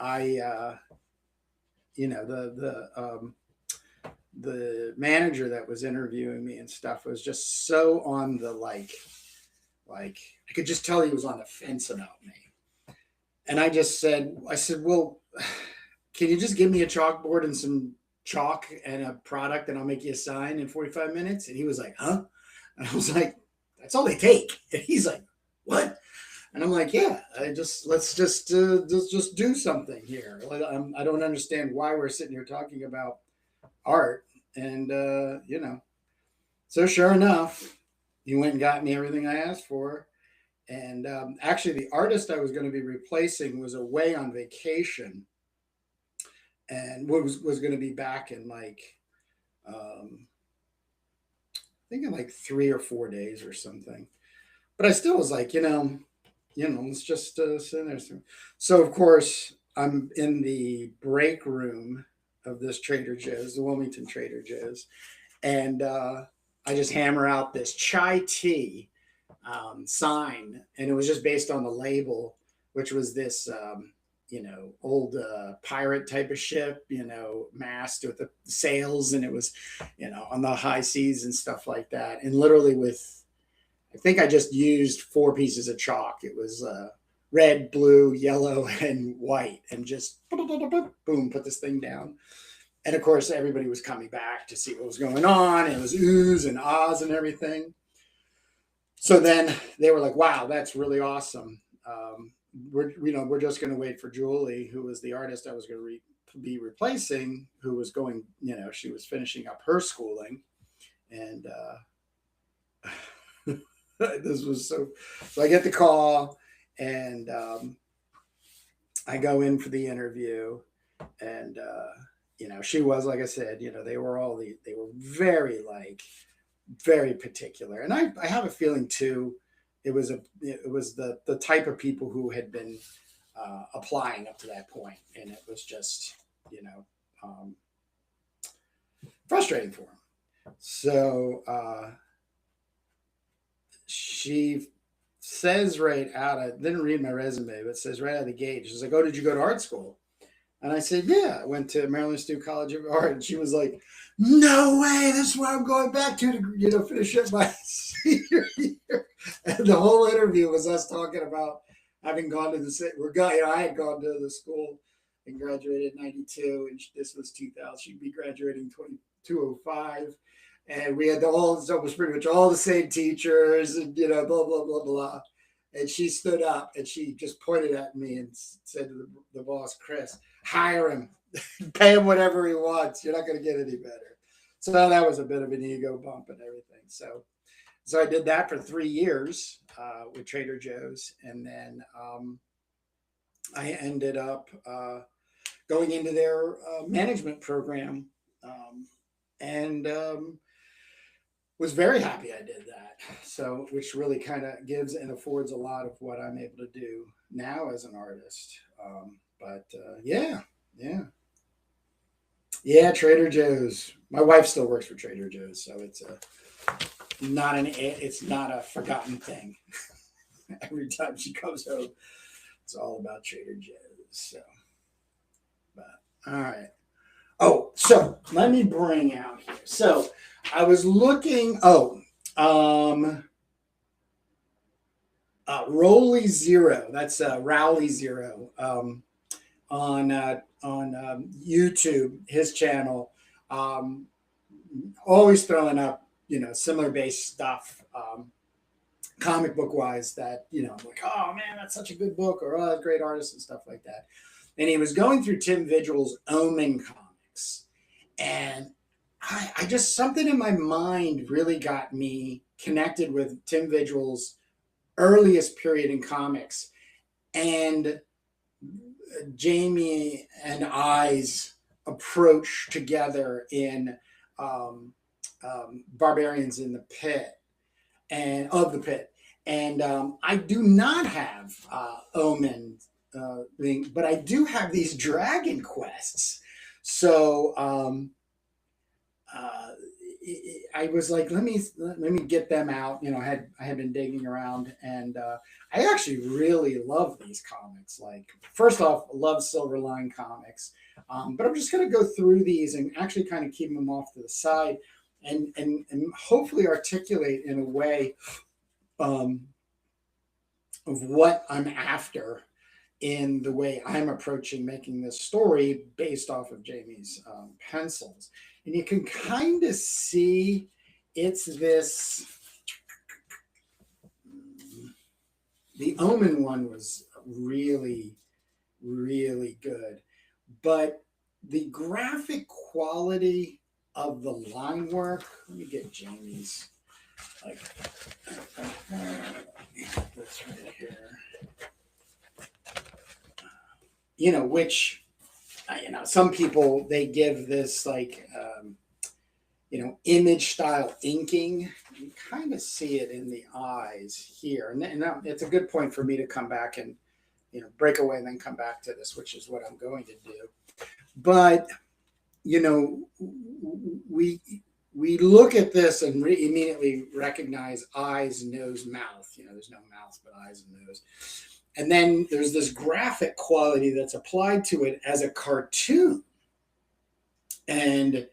I, the manager that was interviewing me and stuff was just so on the like I could just tell he was on the fence about me. And I said, well, can you just give me a chalkboard and some chalk and a product and I'll make you a sign in 45 minutes? And he was like, huh? And I was like, that's all they take. And he's like, what? And I'm like, yeah, let's just do something here. I don't understand why we're sitting here talking about art. And, so sure enough, he went and got me everything I asked for. And actually, the artist I was going to be replacing was away on vacation and was going to be back in I think in like 3 or 4 days or something. But I still was like, let's just sit there. So of course, I'm in the break room of this Trader Joe's, the Wilmington Trader Joe's, and I just hammer out this chai tea sign, and it was just based on the label, which was this, old pirate type of ship, mast with the sails, and it was, on the high seas and stuff like that. And literally I think I just used 4 pieces of chalk. It was red, blue, yellow, and white, and just boom, put this thing down. And of course, everybody was coming back to see what was going on. It was oohs and ahs and everything. So then they were like, "Wow, that's really awesome." We're just going to wait for Julie, who was the artist I was going to be replacing, who was going. She was finishing up her schooling, and this was so. So I get the call, and I go in for the interview, and she was, like I said, they were very very particular, and I have a feeling too. It was the type of people who had been applying up to that point, and it was just um, frustrating for him. So she says right out, I didn't read my resume, but says right out of the gate, she's like, "Oh, did you go to art school?" And I said, "Yeah, I went to Maryland State College of Art." And she was like, "No way! This is what I'm going back to finish up my senior year." And the whole interview was us talking about having gone to I had gone to the school and graduated in '92, and this was 2000. She'd be graduating 2005, and we had so it was pretty much all the same teachers, and blah blah blah blah. And she stood up and she just pointed at me and said to the boss, "Chris, hire him, pay him whatever he wants. You're not going to get any better." So that was a bit of an ego bump and everything. So I did that for 3 years with Trader Joe's, and then I ended up going into their management program, and was very happy I did that. So, which really kind of gives and affords a lot of what I'm able to do now as an artist. But yeah, Trader Joe's. My wife still works for Trader Joe's, so it's not a forgotten thing. Every time she comes home, it's all about Trader Joe's. So, but all right. Oh, so let me bring out here. So I was looking. Rowley Zero. That's Rowley Zero on YouTube. His channel, always throwing up similar based stuff, comic book wise. That I'm like, oh man, that's such a good book, or oh, great artist and stuff like that. And he was going through Tim Vigil's Omen comics, and I just something in my mind really got me connected with Tim Vigil's earliest period in comics, and Jamie and I's approach together in Barbarians in the Pit and of the Pit. And I do not have Omen, but I do have these Dragon Quests. So I was like, let me get them out. You know, I had been digging around, and I actually really love these comics. Like, first off, love Silverline comics, but I'm just going to go through these and actually kind of keep them off to the side, and hopefully articulate in a way um, of what I'm after in the way I'm approaching making this story based off of Jamie's pencils. And you can kind of see it's this. The Omen one was really, really good. But the graphic quality of the line work, let me get Jamie's. Like, this right here. You know, which, you know, some people, they give this like, you know, image style inking. You kind of see it in the eyes here. And it's a good point for me to come back and, you know, break away and then come back to this, which is what I'm going to do. But, you know, we look at this and immediately recognize eyes, nose, mouth. You know, there's no mouth, but eyes and nose. And then there's this graphic quality that's applied to it as a cartoon. And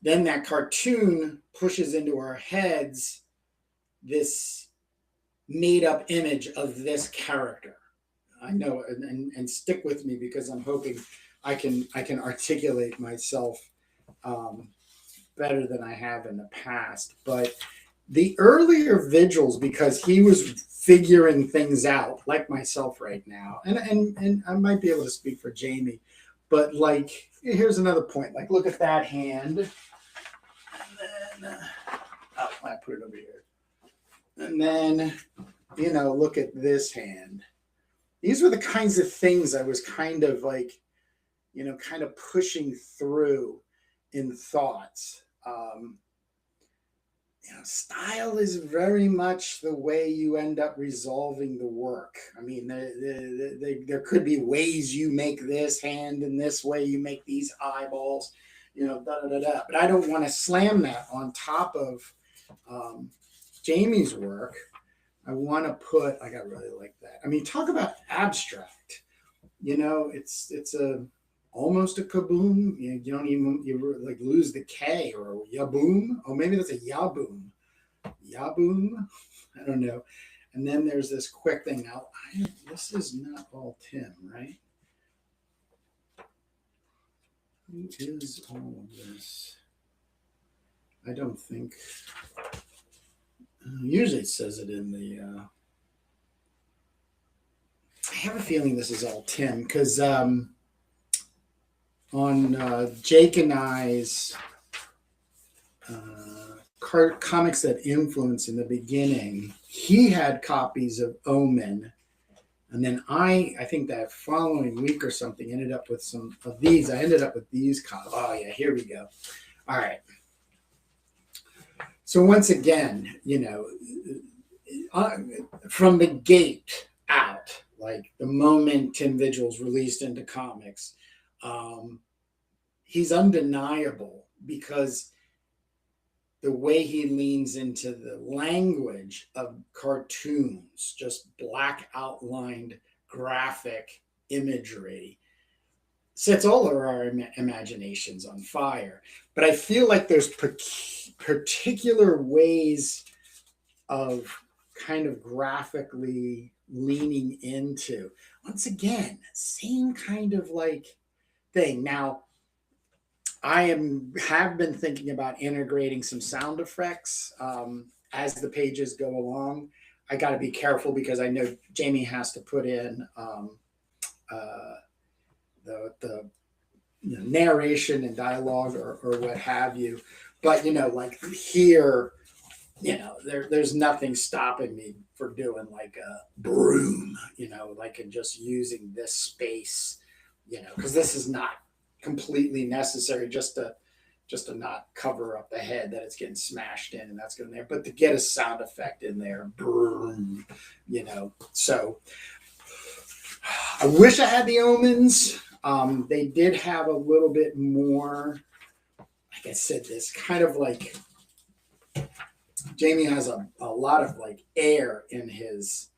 then that cartoon pushes into our heads this made up image of this character. I know, and stick with me because I'm hoping I can articulate myself better than I have in the past. But the earlier Vigils, because he was figuring things out, like myself right now, and I might be able to speak for Jamie, but like, here's another point. Like, look at that hand, and then I put it over here, and then, you know, look at this hand. These were the kinds of things I was kind of like, you know, kind of pushing through in thoughts. You know, style is very much the way you end up resolving the work. I mean, there could be ways you make this hand, and this way you make these eyeballs, you know, da da da da. But I don't want to slam that on top of Jamie's work. I want to put, like, I really like that. I mean, talk about abstract. You know, it's a almost a kaboom. You don't even, you like lose the K, or yaboom. Oh, maybe that's a yaboom. Yaboom. I don't know. And then there's this quick thing. Now, this is not all Tim, right? Who is all of this? I don't think. Usually it says it in the. I have a feeling this is all Tim, because on Jake and I's comics that influence in the beginning, he had copies of Omen, and then I think that following week or something ended up with some of these. I ended up with these copies. Oh yeah, here we go. All right. So once again, you know, from the gate out, like the moment Tim Vigil's released into comics, he's undeniable because the way he leans into the language of cartoons, just black outlined graphic imagery, sets all of our imaginations on fire. But I feel like there's particular ways of kind of graphically leaning into, once again, same kind of like thing. Now, I have been thinking about integrating some sound effects as the pages go along. I got to be careful because I know Jamie has to put in the you know, narration and dialogue or what have you. But, you know, like here, you know, there's nothing stopping me for doing like a broom, you know, like and just using this space, you know, because this is not completely necessary just to not cover up the head that it's getting smashed in, and that's going there, but to get a sound effect in there, broom, you know. So I wish I had the Omens. They did have a little bit more, like I said, this kind of like Jamie has a lot of like air in his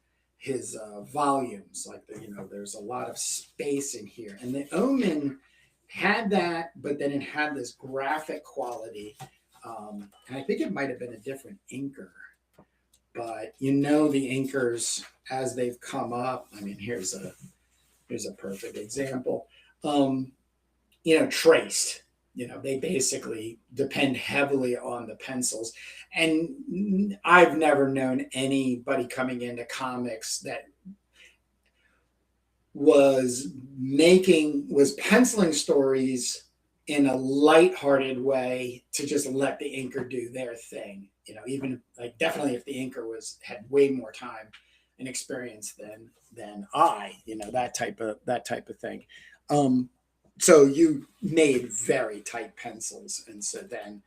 volumes. Like there's a lot of space in here, and the Omen had that, but then it had this graphic quality, and I think it might have been a different inker. But the inkers as they've come up. I mean, here's a perfect example. Traced. They basically depend heavily on the pencils. And I've never known anybody coming into comics that was penciling stories in a lighthearted way to just let the inker do their thing. Even like definitely if the inker had way more time and experience than I, that type of thing. So you made very tight pencils, and so then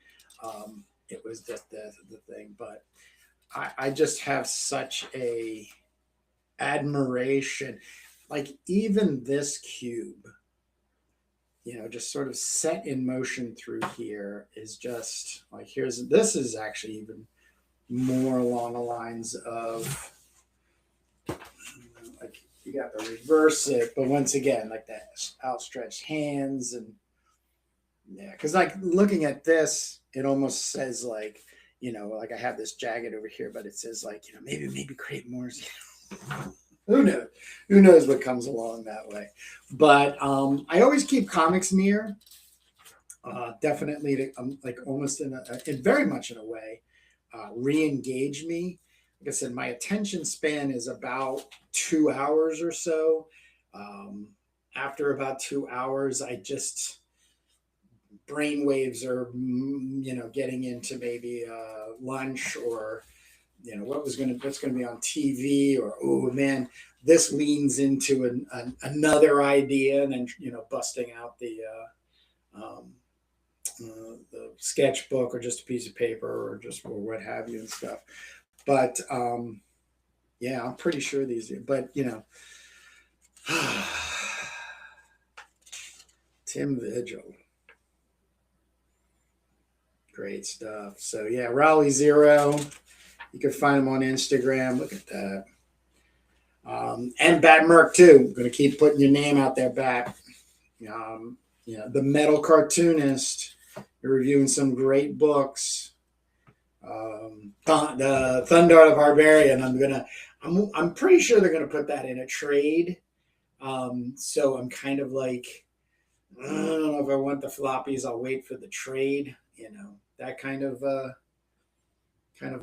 it was just the thing. But I just have such a admiration, like even this cube, just sort of set in motion through here is just like this is actually even more along the lines of like you got to reverse it, but once again, like that outstretched hands and because like looking at this, it almost says like like I have this jagged over here, but it says like maybe create more. Who knows? Who knows what comes along that way? But I always keep comics near. Definitely, like almost in very much in a way, re-engage me. Like I said, my attention span is about 2 hours or so. After about 2 hours, I just brain waves are getting into maybe lunch or what's going to be on TV, or oh man, this leans into another idea, and then busting out the sketchbook or just a piece of paper or what have you and stuff. But yeah, I'm pretty sure these are, but Tim Vigil. Great stuff. So yeah, Raleigh Zero. You can find him on Instagram. Look at that. And Bat Merc too. I'm going to keep putting your name out there, Bat. The Metal Cartoonist. You're reviewing some great books. The Thunder the Barbarian. I'm pretty sure they're going to put that in a trade. So I'm kind of like, I don't know if I want the floppies. I'll wait for the trade. That kind of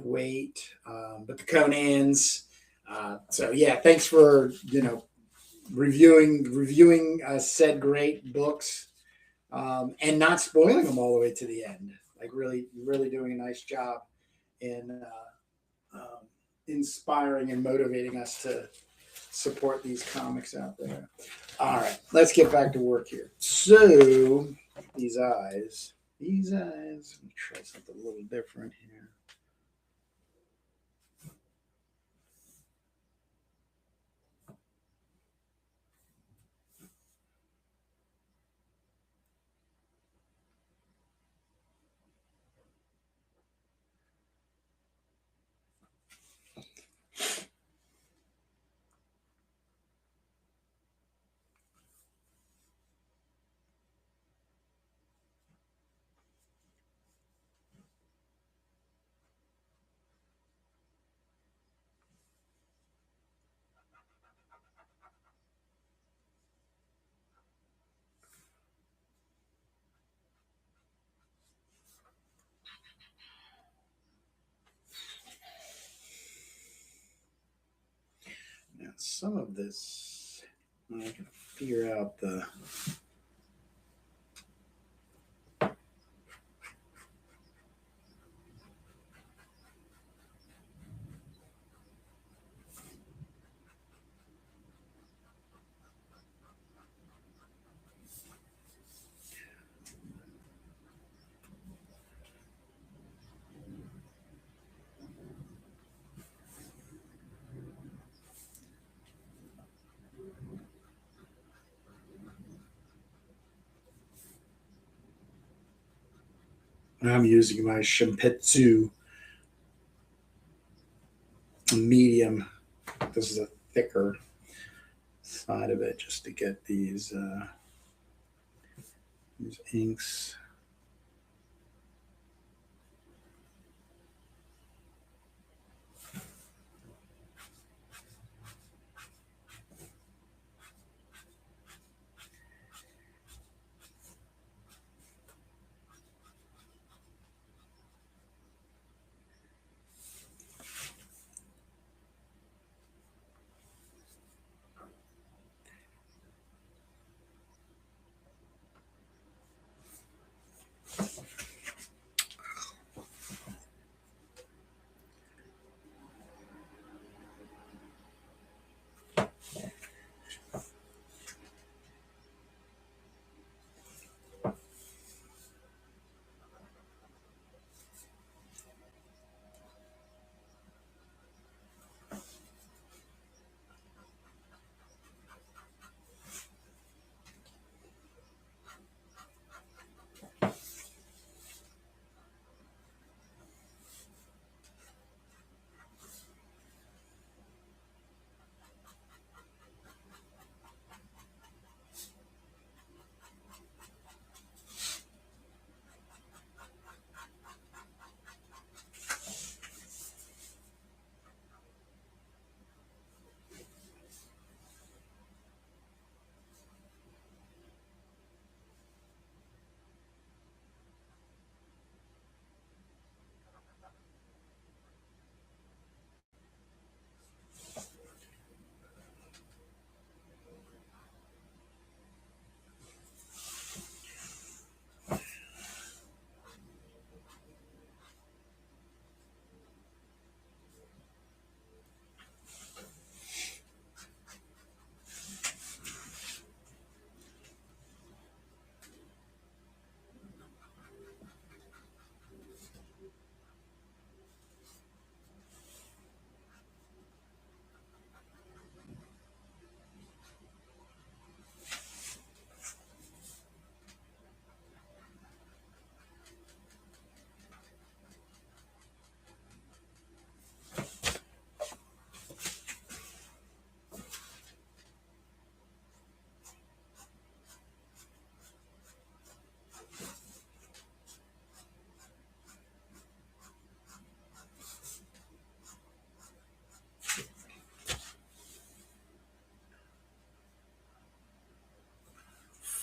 weight. But the Conans. So yeah, thanks for reviewing said great books, and not spoiling them all the way to the end. Like really doing a nice job in inspiring and motivating us to support these comics out there. All right, let's get back to work here. So these eyes. Let me try something a little different here. Now, some of this, I can figure out the. I'm using my Shimpitsu medium. This is a thicker side of it just to get these inks.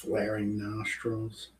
Flaring nostrils.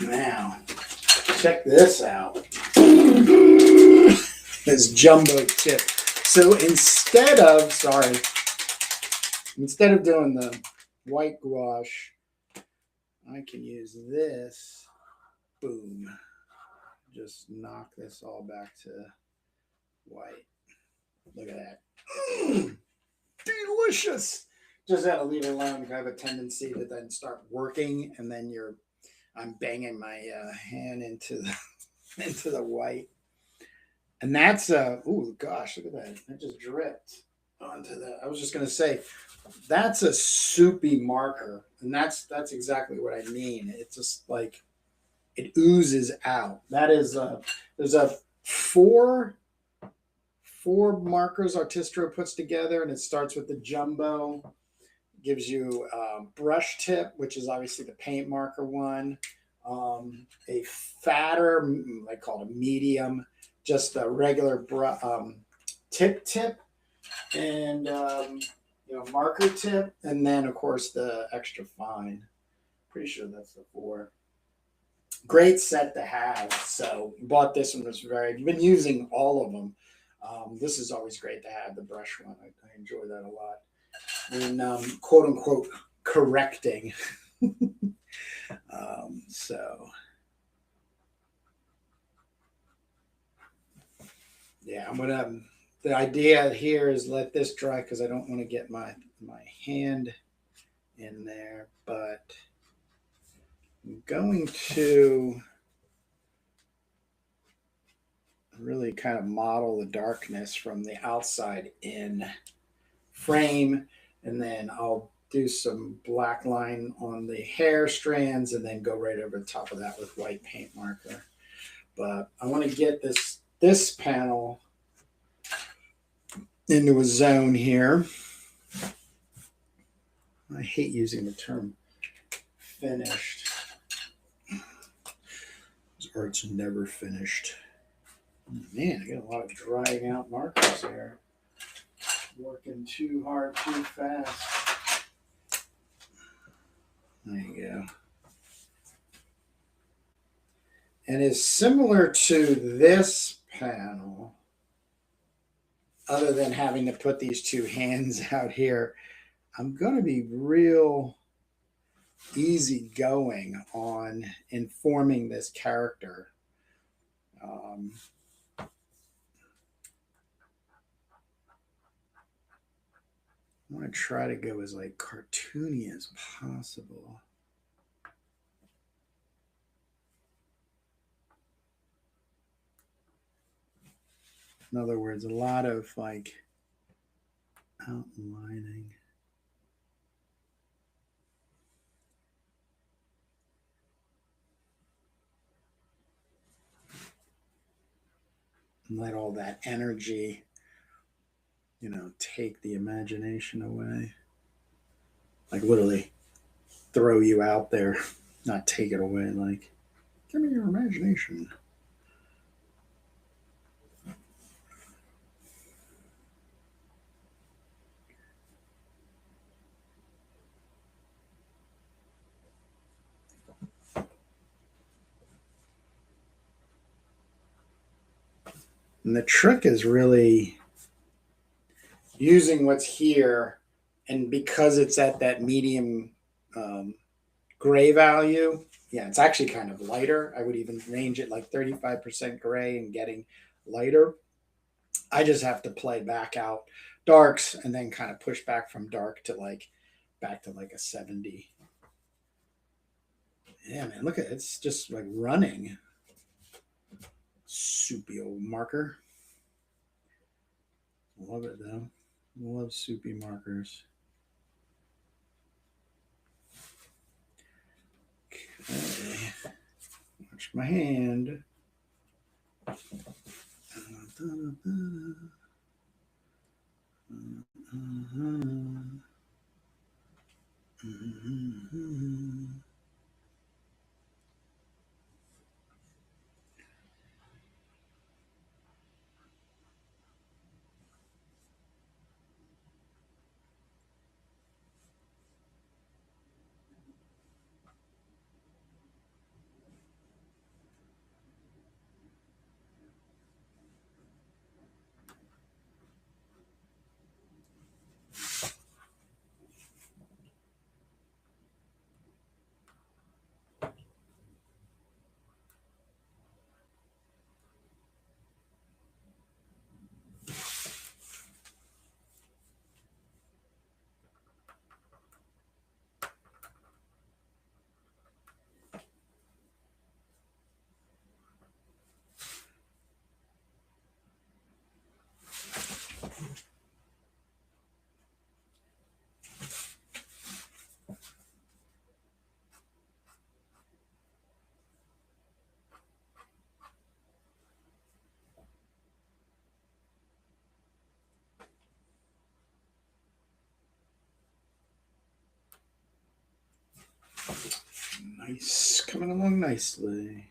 Now, check this out. This jumbo tip. So instead of doing the white gouache, I can use this. Boom. Just knock this all back to white. Look at that. Delicious. Just had to leave it alone because I have a tendency to then start working, and then I'm banging my hand into the white. And that's oh gosh, look at that. It just dripped onto that. I was just gonna say that's a soupy marker, and that's exactly what I mean. It's just like it oozes out. That is there's a four markers Artistro puts together, and it starts with the jumbo. Gives you brush tip, which is obviously the paint marker one. A fatter, I call it a medium, just a regular tip, and marker tip, and then of course the extra fine. Pretty sure that's the four. great set to have. So bought this one. Was I've been using all of them. This is always great to have, the brush one. I enjoy that a lot. And quote unquote correcting. So yeah, I'm gonna. The idea here is let this dry because I don't want to get my hand in there, but I'm going to really kind of model the darkness from the outside in frame, and then I'll do some black line on the hair strands and then go right over the top of that with white paint marker. But I want to get this panel into a zone here. I hate using the term finished. This art's never finished. Man, I got a lot of drying out markers there. Working too hard, too fast. There you go. And it's similar to this panel, other than having to put these two hands out here. I'm going to be real easy going on informing this character. I want to try to go as like cartoony as possible. In other words, a lot of like outlining. And let all that energy, take the imagination away. Like literally throw you out there, not take it away. Like, give me your imagination. And the trick is really using what's here, and because it's at that medium gray value, yeah, it's actually kind of lighter. I would even range it like 35% gray and getting lighter. I just have to play back out darks and then kind of push back from dark to like back to like a 70. Yeah, man, look at it. It's just like running. Soupy old marker. Love it though. Love soupy markers. Okay. Watch my hand. Nice, coming along nicely.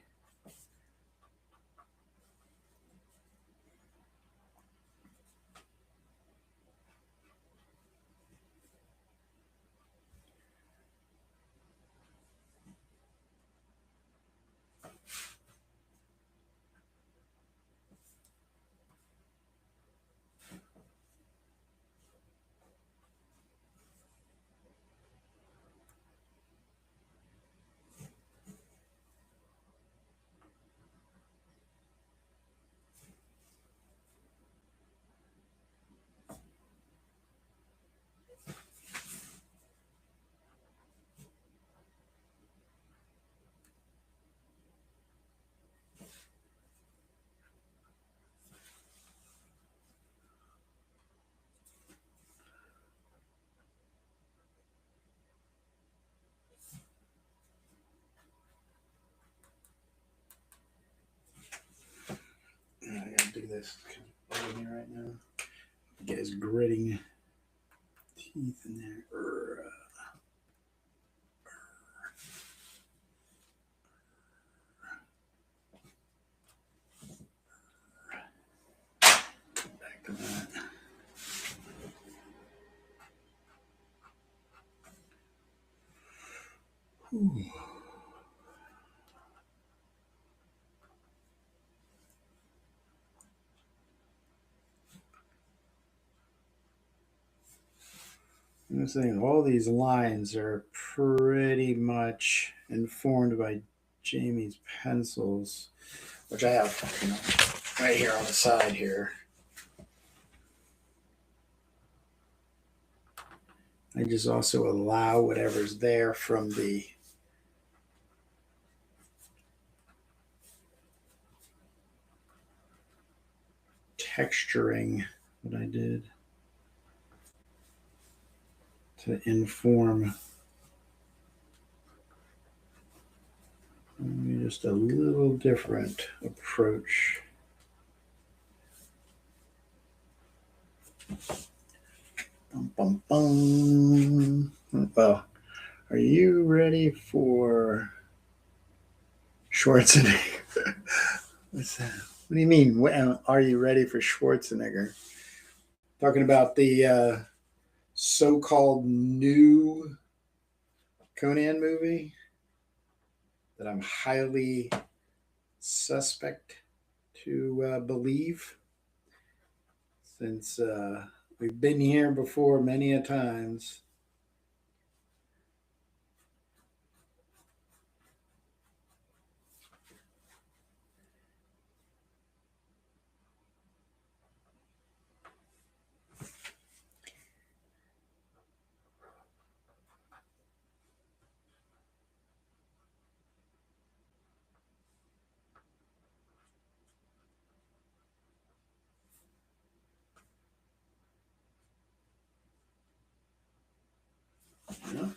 I gotta do this kind of me right now. Get his gritting teeth in there. Back to that. Ooh. I'm saying all these lines are pretty much informed by Jamie's pencils, which I have, right here on the side here. I just also allow whatever's there from the texturing that I did to inform just a little different approach. Bum, bum, bum. Well, are you ready for Schwarzenegger? What's that? What do you mean? Are you ready for Schwarzenegger? Talking about the so-called new Conan movie that I'm highly suspect to believe, since we've been here before many a times. Yeah.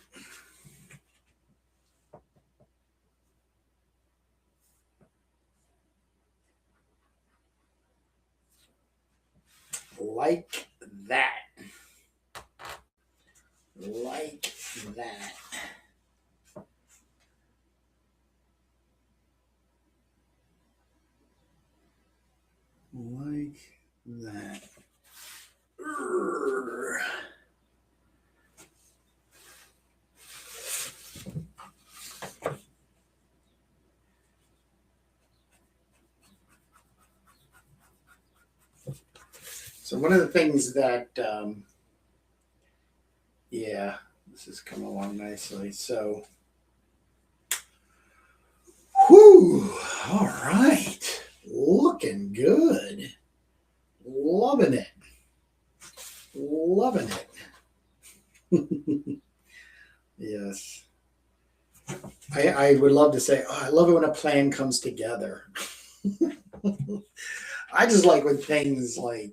Like that. Like that. Like that. Urgh. So one of the things that, yeah, this is coming along nicely. So, whew, all right, looking good, loving it, loving it. Yes, I would love to say, oh, I love it when a plan comes together. I just like when things like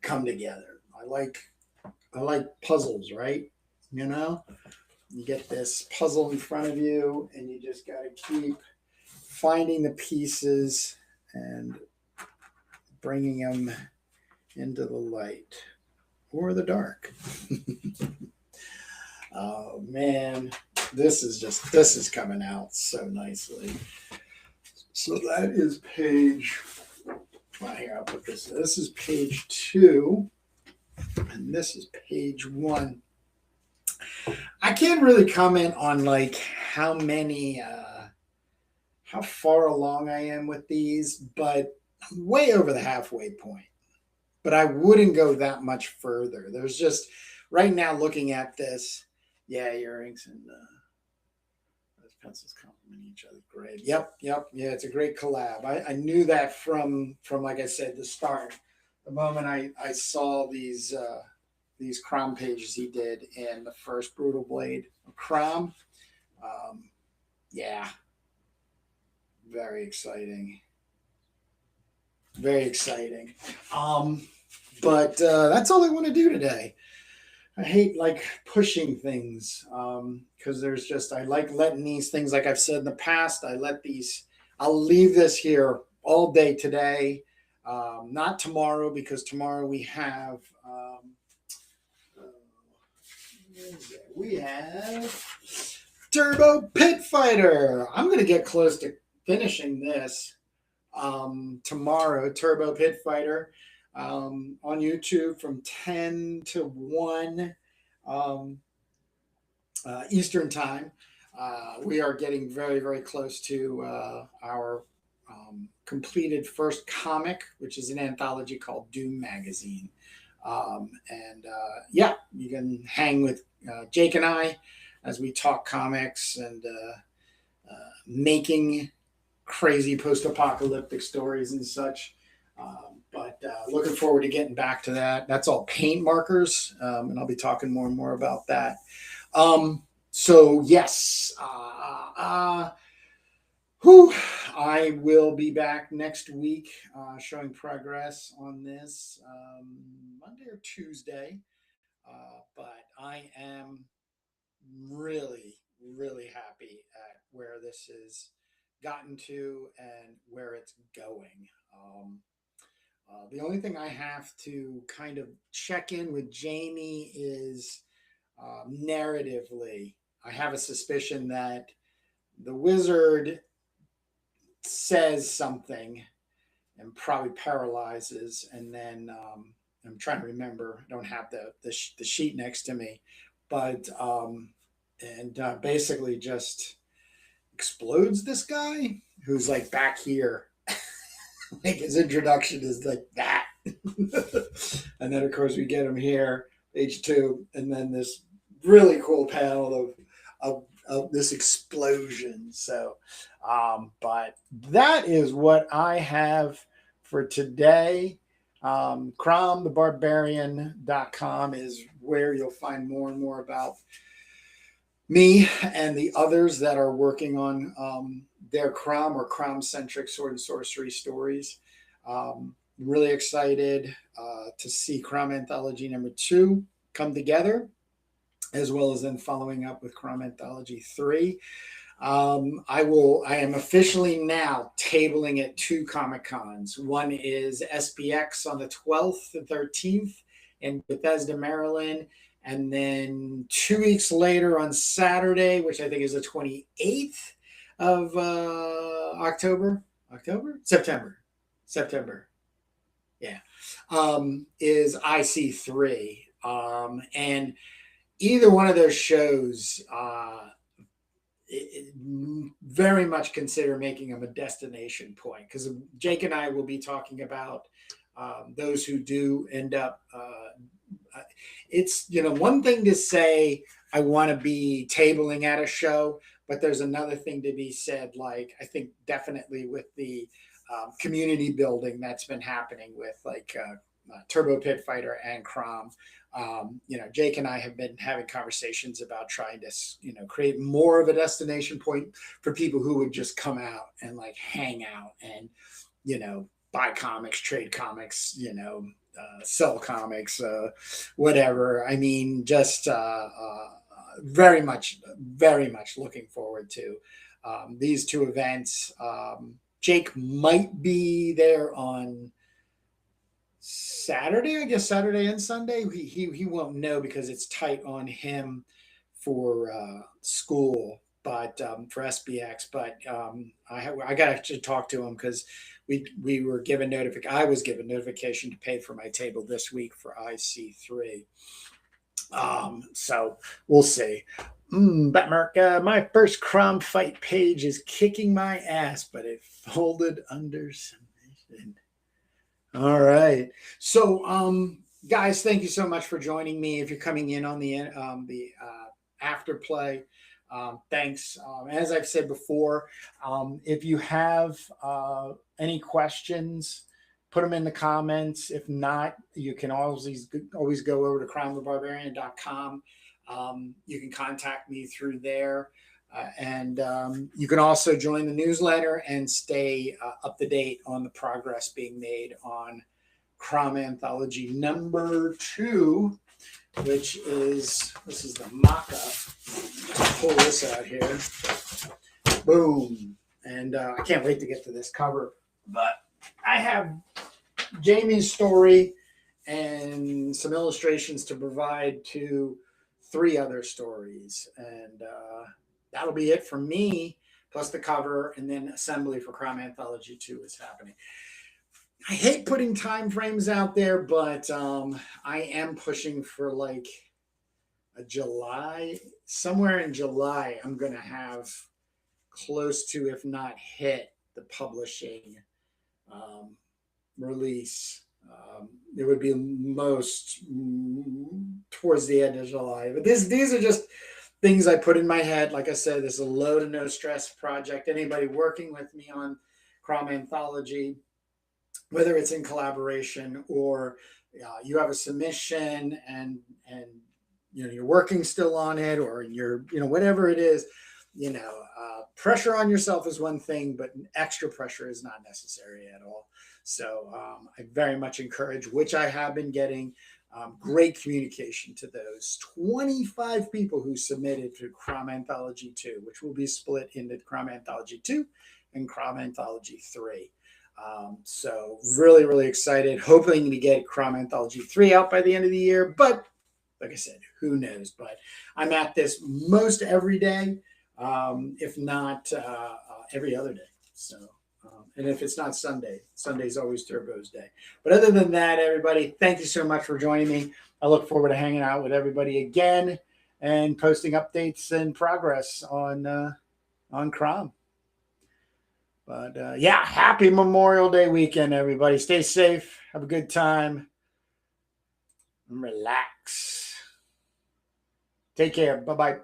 come together. I like puzzles, right? You know, you get this puzzle in front of you, and you just got to keep finding the pieces and bringing them into the light or the dark. Oh man, this is coming out so nicely. So that is page. Well, here, I'll put this. This is page 2, and this is page 1. I can't really comment on like how many how far along I am with these, but I'm way over the halfway point. But I wouldn't go that much further. There's just right now looking at this, yeah, earrings and those pencils complement each other. Great. Yep, yep, yeah. It's a great collab. I knew that from like I said, the start. The moment I saw these CROM pages he did in the first Brutal Blade of CROM, yeah, very exciting. Very exciting. But that's all I want to do today. I hate like pushing things because there's just, I like letting these things, like I've said in the past, I'll leave this here all day today. Not tomorrow, because tomorrow we have Turbo Pit Fighter. I'm going to get close to finishing this tomorrow. Turbo Pit Fighter on YouTube from 10 to 1 Eastern Time. We are getting very, very close to our completed first comic, which is an anthology called Doom Magazine. Yeah, you can hang with Jake and I as we talk comics and making crazy post-apocalyptic stories and such. But looking forward to getting back to that. That's all paint markers, and I'll be talking more and more about that. So yes, I will be back next week showing progress on this Monday or Tuesday. But I am really, really happy at where this has gotten to and where it's going. The only thing I have to kind of check in with Jamie is narratively. I have a suspicion that the wizard says something and probably paralyzes, and then I'm trying to remember. I don't have the sheet next to me, but basically just explodes this guy who's like back here. Like his introduction is like that. And then of course we get him here, H2, and then this really cool panel of this explosion. So but that is what I have for today. CROM, thebarbarian.com is where you'll find more and more about me and the others that are working on their CROM or CROM-centric sword and sorcery stories. Really excited to see CROM Anthology #2 come together, as well as then following up with CROM Anthology 3. I am officially now tabling at 2 Comic Cons. One is SPX on the 12th and 13th in Bethesda, Maryland. And then 2 weeks later on Saturday, which I think is the 28th of September. Yeah. Is IC3. And either one of those shows, very much consider making them a destination point, because Jake and I will be talking about those who do end up. It's one thing to say I want to be tabling at a show, but there's another thing to be said. Like I think definitely with the community building that's been happening with like Turbo Pit Fighter and CROM. Jake and I have been having conversations about trying to, create more of a destination point for people who would just come out and like hang out and, buy comics, trade comics, sell comics, whatever. I mean, just very much looking forward to these 2 events. Jake might be there on Saturday, I guess Saturday and Sunday. He won't know because it's tight on him for school, but for SBX. But I got to talk to him because we were given I was given notification to pay for my table this week for IC3. So we'll see. Batmark, my first CROM fight page is kicking my ass, but it folded under submission. All right. So, guys, thank you so much for joining me. If you're coming in on the afterplay, thanks. As I've said before, if you have any questions, put them in the comments. If not, you can always go over to crimewithbarbarian.com. You can contact me through there. And you can also join the newsletter and stay up to date on the progress being made on CROM Anthology #2, which is, this is the mock-up. Let's pull this out here. Boom. And I can't wait to get to this cover. But I have Jamie's story and some illustrations to provide to 3 other stories. And that'll be it for me, plus the cover, and then assembly for CROM Anthology 2 is happening. I hate putting time frames out there, but I am pushing for like a July, somewhere in July, I'm going to have close to, if not hit, the publishing release. It would be most towards the end of July. But these are just things I put in my head. Like I said, this is a low to no stress project. Anybody working with me on CROM Anthology, whether it's in collaboration or you have a submission and you're working still on it, or you're whatever it is, pressure on yourself is one thing, but extra pressure is not necessary at all. So I very much encourage, which I have been getting, great communication to those 25 people who submitted to CROM Anthology 2, which will be split into CROM Anthology 2 and CROM Anthology 3. So really, really excited, hoping to get CROM Anthology 3 out by the end of the year. But like I said, who knows? But I'm at this most every day, if not every other day. So, and if it's not Sunday, Sunday's always Turbo's day. But other than that, everybody, thank you so much for joining me. I look forward to hanging out with everybody again and posting updates and progress on CROM. But yeah, happy Memorial Day weekend, everybody. Stay safe. Have a good time. Relax. Take care. Bye-bye.